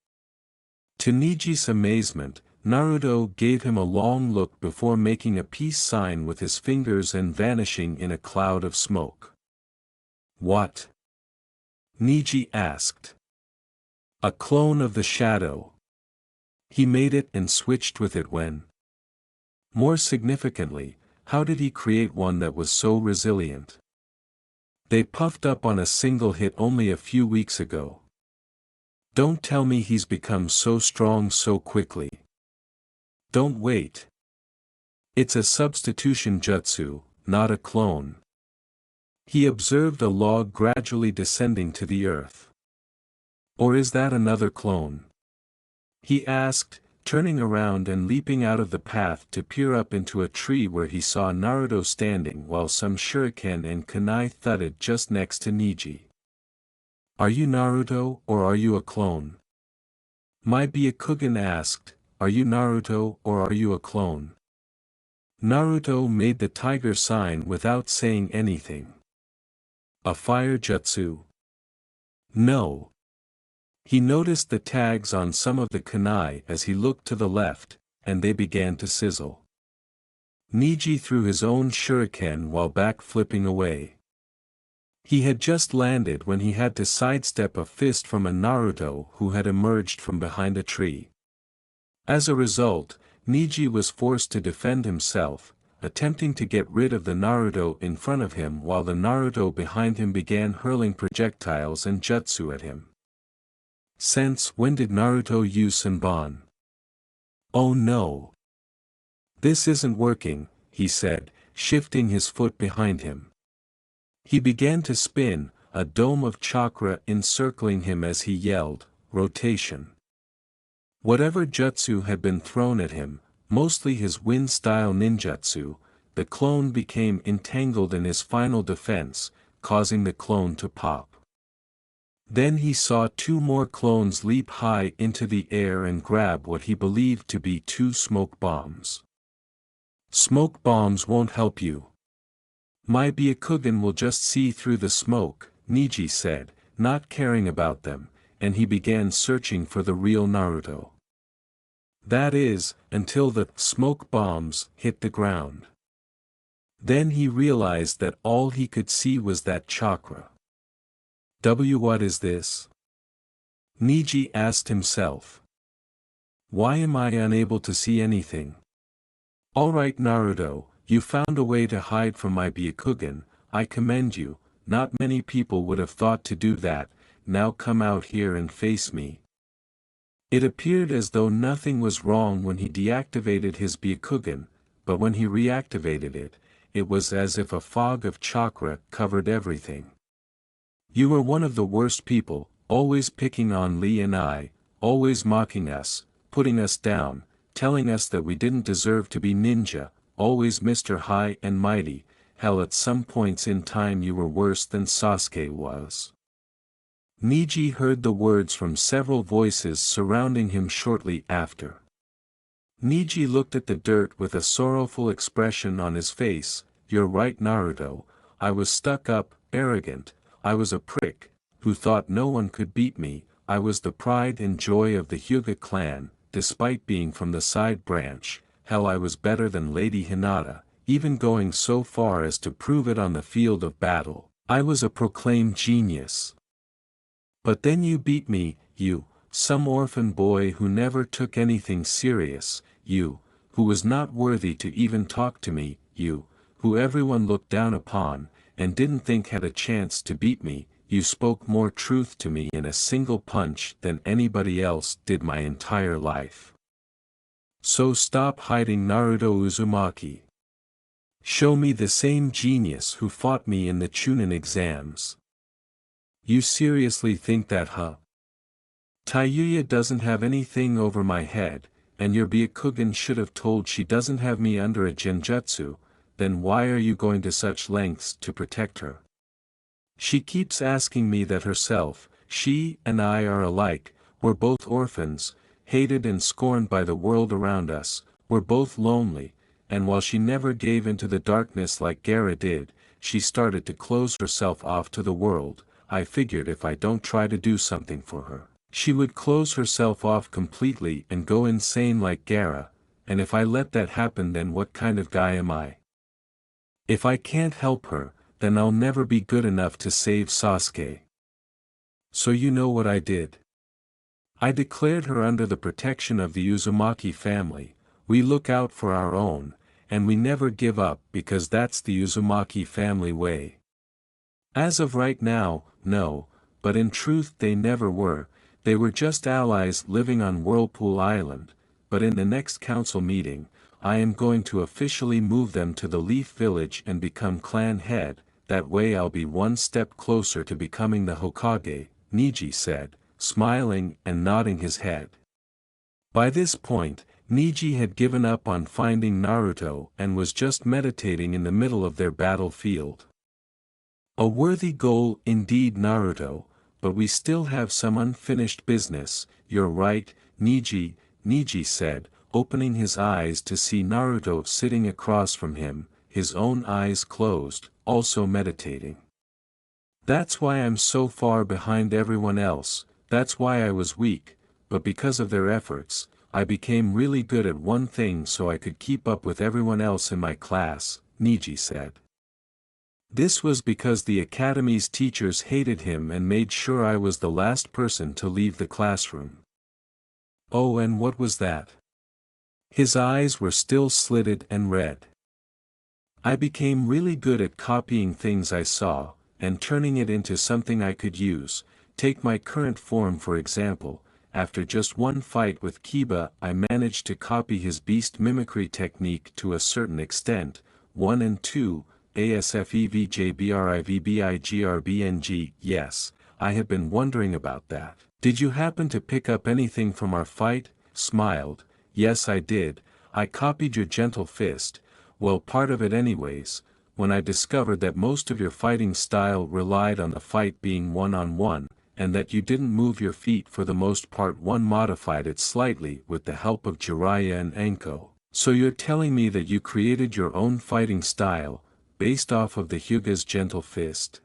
To Neji's amazement, Naruto gave him a long look before making a peace sign with his fingers and vanishing in a cloud of smoke. "What?" Neji asked. "A clone of the shadow. He made it and switched with it when?" More significantly, how did he create one that was so resilient? They puffed up on a single hit only a few weeks ago. Don't tell me he's become so strong so quickly. Don't wait. It's a substitution jutsu, not a clone. He observed a log gradually descending to the earth. Or is that another clone? He asked, turning around and leaping out of the path to peer up into a tree where he saw Naruto standing while some shuriken and kunai thudded just next to Neji. Are you Naruto or are you a clone? My Byakugan asked, are you Naruto or are you a clone? Naruto made the tiger sign without saying anything. A fire jutsu? No. He noticed the tags on some of the kunai as he looked to the left, and they began to sizzle. Neji threw his own shuriken while back-flipping away. He had just landed when he had to sidestep a fist from a Naruto who had emerged from behind a tree. As a result, Neji was forced to defend himself, attempting to get rid of the Naruto in front of him while the Naruto behind him began hurling projectiles and jutsu at him. Since when did Naruto use Senbon? Oh no! This isn't working, he said, shifting his foot behind him. He began to spin, a dome of chakra encircling him as he yelled, rotation. Whatever jutsu had been thrown at him, mostly his wind-style ninjutsu, the clone became entangled in his final defense, causing the clone to pop. Then he saw two more clones leap high into the air and grab what he believed to be two smoke bombs. Smoke bombs won't help you. My Byakugan will just see through the smoke, Neji said, not caring about them, and he began searching for the real Naruto. That is, until the smoke bombs hit the ground. Then he realized that all he could see was that chakra. What is this? Neji asked himself. Why am I unable to see anything? Alright Naruto, you found a way to hide from my Byakugan, I commend you, not many people would have thought to do that, now come out here and face me. It appeared as though nothing was wrong when he deactivated his Byakugan, but when he reactivated it, it was as if a fog of chakra covered everything. You were one of the worst people, always picking on Lee and I, always mocking us, putting us down, telling us that we didn't deserve to be ninja, always Mr. High and Mighty, hell at some points in time you were worse than Sasuke was. Neji heard the words from several voices surrounding him shortly after. Neji looked at the dirt with a sorrowful expression on his face. You're right Naruto, I was stuck up, arrogant, I was a prick, who thought no one could beat me, I was the pride and joy of the Hyuga clan, despite being from the side branch, hell I was better than Lady Hinata, even going so far as to prove it on the field of battle, I was a proclaimed genius. But then you beat me, you, some orphan boy who never took anything serious, you, who was not worthy to even talk to me, you, who everyone looked down upon, and didn't think had a chance to beat me, you spoke more truth to me in a single punch than anybody else did my entire life. So stop hiding Naruto Uzumaki. Show me the same genius who fought me in the Chunin exams. You seriously think that, huh? Tayuya doesn't have anything over my head, and your Byakugan should have told she doesn't have me under a genjutsu, then why are you going to such lengths to protect her? She keeps asking me that herself, she and I are alike, we're both orphans, hated and scorned by the world around us, we're both lonely, and while she never gave into the darkness like Gaara did, she started to close herself off to the world. I figured if I don't try to do something for her, she would close herself off completely and go insane like Gaara, and if I let that happen then what kind of guy am I? If I can't help her, then I'll never be good enough to save Sasuke. So you know what I did? I declared her under the protection of the Uzumaki family. We look out for our own, and we never give up because that's the Uzumaki family way. As of right now, no, but in truth they never were, they were just allies living on Whirlpool Island, but in the next council meeting, I am going to officially move them to the Leaf Village and become clan head, that way I'll be one step closer to becoming the Hokage, Neji said, smiling and nodding his head. By this point, Neji had given up on finding Naruto and was just meditating in the middle of their battlefield. A worthy goal indeed Naruto, but we still have some unfinished business, you're right, Neji, Neji said, opening his eyes to see Naruto sitting across from him, his own eyes closed, also meditating. That's why I'm so far behind everyone else, that's why I was weak, but because of their efforts, I became really good at one thing so I could keep up with everyone else in my class, Neji said. This was because the academy's teachers hated him and made sure I was the last person to leave the classroom. Oh, and what was that? His eyes were still slitted and red. I became really good at copying things I saw, and turning it into something I could use. Take my current form for example, after just one fight with Kiba I managed to copy his beast mimicry technique to a certain extent. 1 and 2, ASFEVJBRIVBIGRBNG. Yes, I have been wondering about that. Did you happen to pick up anything from our fight? Smiled. Yes, I did. I copied your gentle fist, well, part of it anyways, when I discovered that most of your fighting style relied on the fight being one-on-one, and that you didn't move your feet for the most part. One modified it slightly with the help of Jiraiya and Anko. So you're telling me that you created your own fighting style, based off of the Hyuga's gentle fist?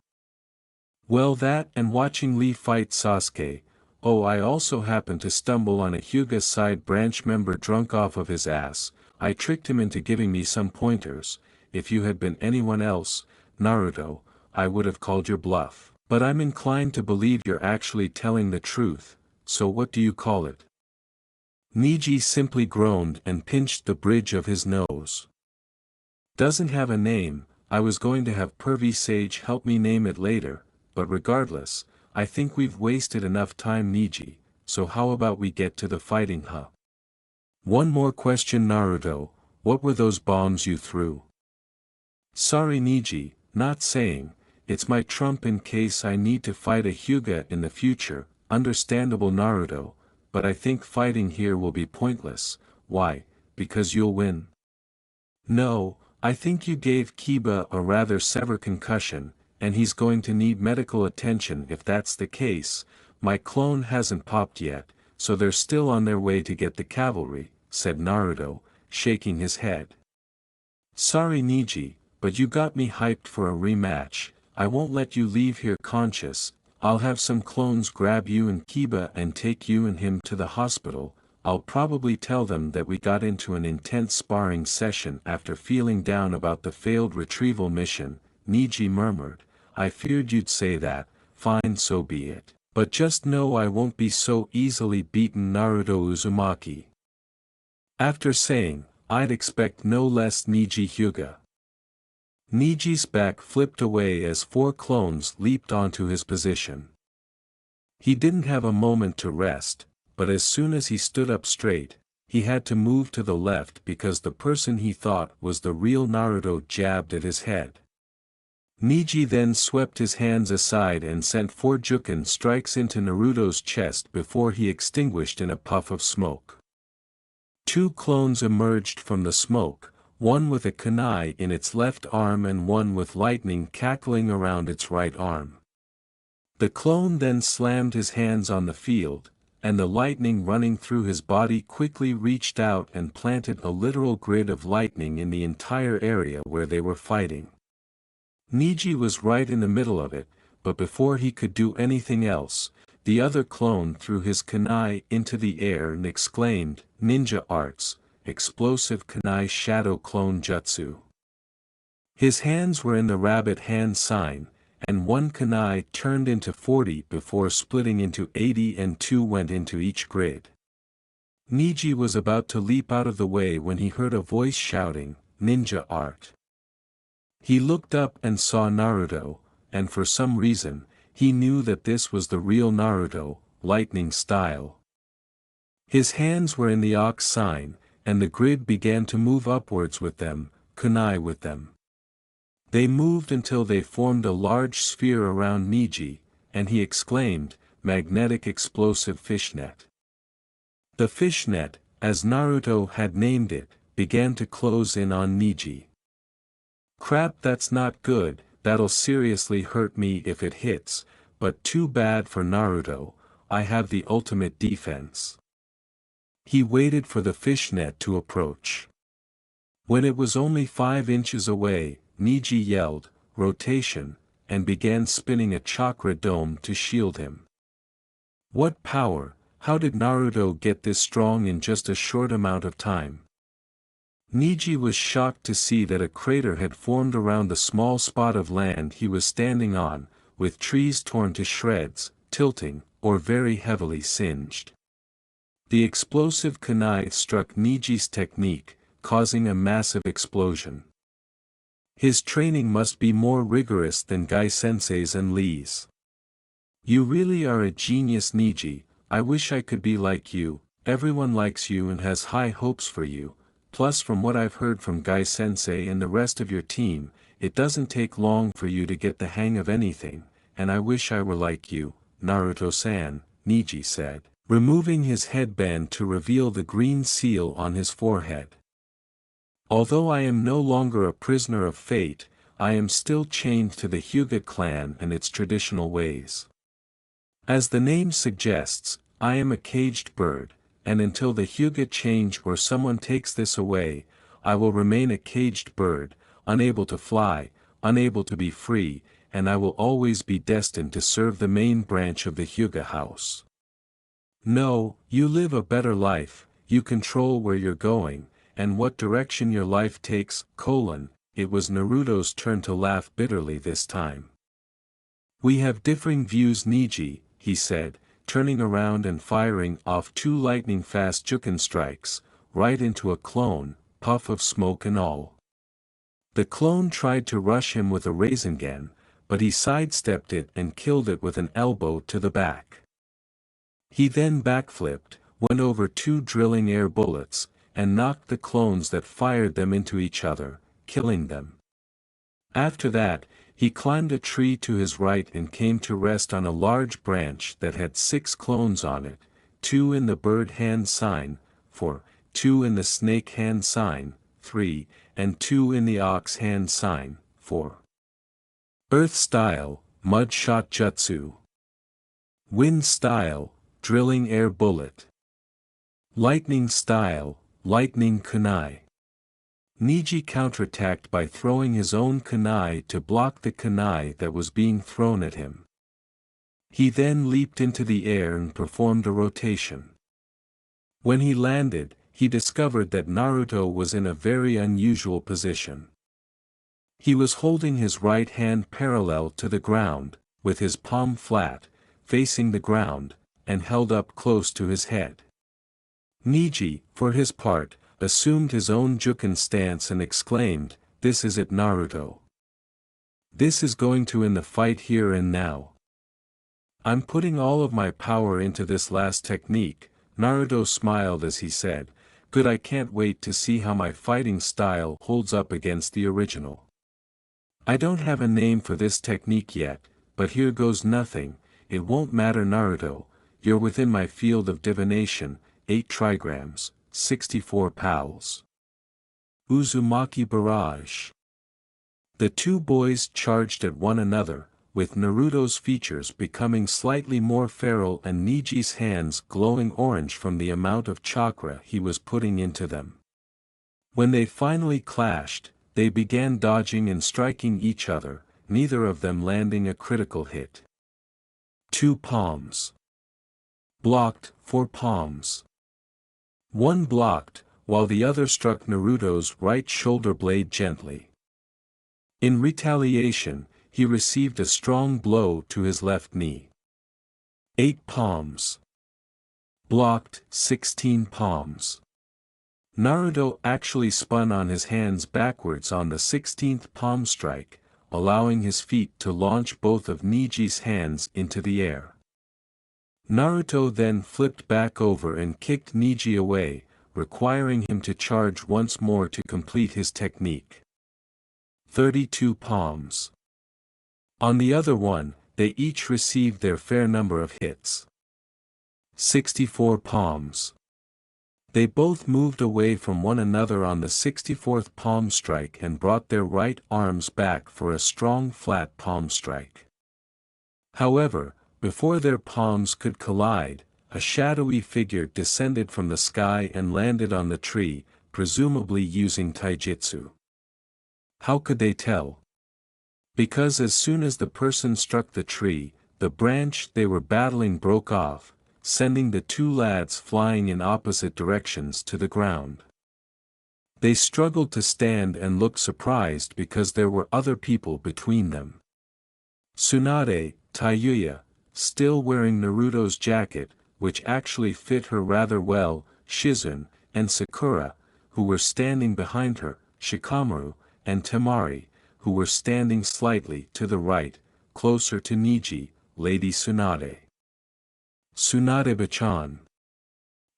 Well, that and watching Lee fight Sasuke. Oh, I also happened to stumble on a Hyuga side branch member drunk off of his ass. I tricked him into giving me some pointers. If you had been anyone else, Naruto, I would have called your bluff. But I'm inclined to believe you're actually telling the truth, so what do you call it? Neji simply groaned and pinched the bridge of his nose. Doesn't have a name. I was going to have Pervy Sage help me name it later, but regardless, I think we've wasted enough time, Neji, so how about we get to the fighting, huh? One more question, Naruto, what were those bombs you threw? Sorry, Neji, not saying. It's my trump in case I need to fight a Hyuga in the future. Understandable, Naruto, but I think fighting here will be pointless. Why? Because you'll win? No, I think you gave Kiba a rather severe concussion, and he's going to need medical attention if that's the case. My clone hasn't popped yet, so they're still on their way to get the cavalry, said Naruto, shaking his head. Sorry, Neji, but you got me hyped for a rematch. I won't let you leave here conscious. I'll have some clones grab you and Kiba and take you and him to the hospital. I'll probably tell them that we got into an intense sparring session after feeling down about the failed retrieval mission, Neji murmured. I feared you'd say that. Fine, so be it. But just know I won't be so easily beaten, Naruto Uzumaki. After saying, I'd expect no less, Neji Hyuga. Niji's back flipped away as 4 clones leaped onto his position. He didn't have a moment to rest, but as soon as he stood up straight, he had to move to the left because the person he thought was the real Naruto jabbed at his head. Neji then swept his hands aside and sent 4 Juken strikes into Naruto's chest before he extinguished in a puff of smoke. 2 clones emerged from the smoke, one with a kunai in its left arm and one with lightning cackling around its right arm. The clone then slammed his hands on the field, and the lightning running through his body quickly reached out and planted a literal grid of lightning in the entire area where they were fighting. Neji was right in the middle of it, but before he could do anything else, the other clone threw his kunai into the air and exclaimed, "Ninja arts, explosive kunai shadow clone jutsu." His hands were in the rabbit hand sign, and 1 kunai turned into 40 before splitting into 80 and 2 went into each grid. Neji was about to leap out of the way when he heard a voice shouting, "Ninja art." He looked up and saw Naruto, and for some reason, he knew that this was the real Naruto, lightning style. His hands were in the ox sign, and the grid began to move upwards with them, kunai with them. They moved until they formed a large sphere around Neji, and he exclaimed, "Magnetic explosive fishnet." The fishnet, as Naruto had named it, began to close in on Neji. Crap, that's not good, that'll seriously hurt me if it hits, but too bad for Naruto, I have the ultimate defense. He waited for the fishnet to approach. When it was only 5 inches away, Niji yelled, "Rotation," and began spinning a chakra dome to shield him. What power! How did Naruto get this strong in just a short amount of time? Niji was shocked to see that a crater had formed around the small spot of land he was standing on, with trees torn to shreds, tilting, or very heavily singed. The explosive kunai struck Niji's technique, causing a massive explosion. His training must be more rigorous than Gai-sensei's and Lee's. You really are a genius, Niji. I wish I could be like you. Everyone likes you and has high hopes for you. Plus, from what I've heard from Gai-sensei and the rest of your team, it doesn't take long for you to get the hang of anything, and I wish I were like you, Naruto-san, Niji said, removing his headband to reveal the green seal on his forehead. Although I am no longer a prisoner of fate, I am still chained to the Hyuga clan and its traditional ways. As the name suggests, I am a caged bird, and until the Hyuga change or someone takes this away, I will remain a caged bird, unable to fly, unable to be free, and I will always be destined to serve the main branch of the Hyuga house. No, you live a better life, you control where you're going, and what direction your life takes, It was Naruto's turn to laugh bitterly this time. We have differing views, Niji, he said, turning around and firing off 2 lightning-fast Juken strikes, right into a clone, puff of smoke and all. The clone tried to rush him with a Rasengan, but he sidestepped it and killed it with an elbow to the back. He then backflipped, went over 2 drilling air bullets, and knocked the clones that fired them into each other, killing them. After that, he climbed a tree to his right and came to rest on a large branch that had 6 clones on it, 2 in the bird hand sign, 4, 2 in the snake hand sign, 3, and 2 in the ox hand sign, 4. Earth style, mud shot jutsu. Wind style, drilling air bullet. Lightning style, lightning kunai. Niji counterattacked by throwing his own kunai to block the kunai that was being thrown at him. He then leaped into the air and performed a rotation. When he landed, he discovered that Naruto was in a very unusual position. He was holding his right hand parallel to the ground, with his palm flat, facing the ground, and held up close to his head. Niji, for his part, assumed his own Juken stance and exclaimed, "This is it, Naruto. This is going to end the fight here and now. I'm putting all of my power into this last technique." Naruto smiled as he said, "Good, I can't wait to see how my fighting style holds up against the original. I don't have a name for this technique yet, but here goes nothing. It won't matter, Naruto, you're within my field of divination, 8 trigrams. 64 pals. Uzumaki barrage." The 2 boys charged at one another, with Naruto's features becoming slightly more feral and Niji's hands glowing orange from the amount of chakra he was putting into them. When they finally clashed, they began dodging and striking each other, neither of them landing a critical hit. 2 palms. Blocked, 4 palms. One blocked, while the other struck Naruto's right shoulder blade gently. In retaliation, he received a strong blow to his left knee. 8 palms. Blocked, 16 palms. Naruto actually spun on his hands backwards on the 16th palm strike, allowing his feet to launch both of Niji's hands into the air. Naruto then flipped back over and kicked Niji away, requiring him to charge once more to complete his technique. 32 palms. On the other one, they each received their fair number of hits. 64 palms. They both moved away from one another on the 64th palm strike and brought their right arms back for a strong flat palm strike. However, before their palms could collide, A shadowy figure descended from the sky and landed on the tree, presumably using taijutsu. How could they tell? Because as soon as the person struck the tree, the branch they were battling broke off, sending the two lads flying in opposite directions to the ground. They struggled to stand and looked surprised because there were other people between them. Tsunade, Tayuya, still wearing Naruto's jacket, which actually fit her rather well, Shizune, and Sakura, who were standing behind her, Shikamaru, and Temari, who were standing slightly to the right, closer to Niji, Lady Tsunade. Tsunade-bachan.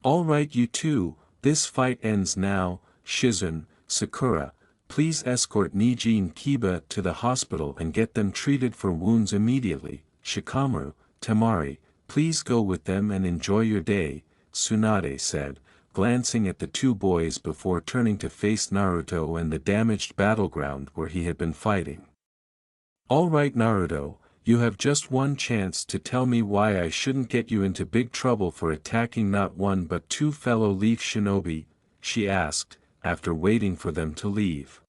All right you two, this fight ends now. Shizune, Sakura, please escort Niji and Kiba to the hospital and get them treated for wounds immediately. Shikamaru, Temari, please go with them and enjoy your day, Tsunade said, glancing at the two boys before turning to face Naruto and the damaged battleground where he had been fighting. All right Naruto, you have just one chance to tell me why I shouldn't get you into big trouble for attacking not one but two fellow Leaf Shinobi, she asked, after waiting for them to leave.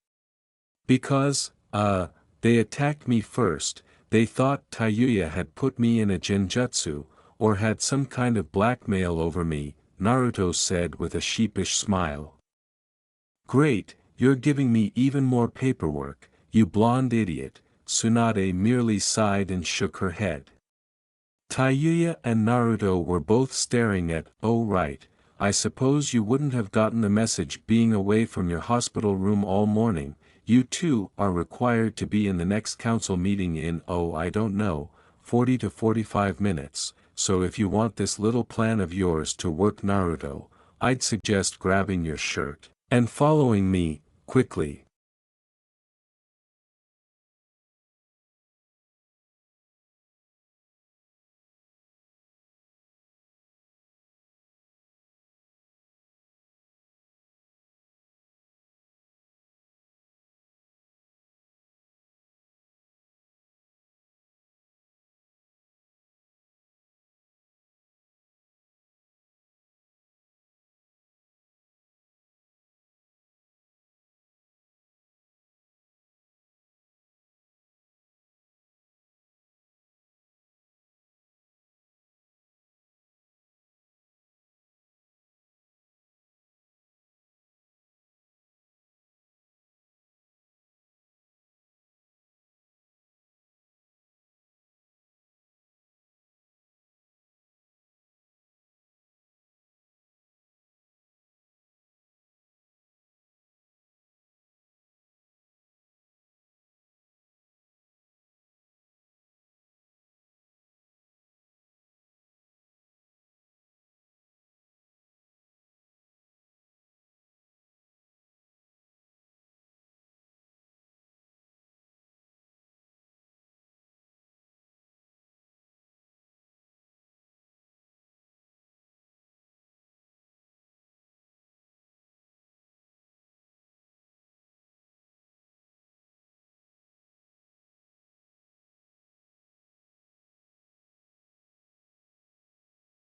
Because, they attacked me first. They thought Tayuya had put me in a genjutsu, or had some kind of blackmail over me, Naruto said with a sheepish smile. Great, you're giving me even more paperwork, you blonde idiot, Tsunade merely sighed and shook her head. Tayuya and Naruto were both staring at, oh right, I suppose you wouldn't have gotten the message being away from your hospital room all morning. You two are required to be in the next council meeting in, I don't know, 40 to 45 minutes, so if you want this little plan of yours to work Naruto, I'd suggest grabbing your shirt and following me, quickly.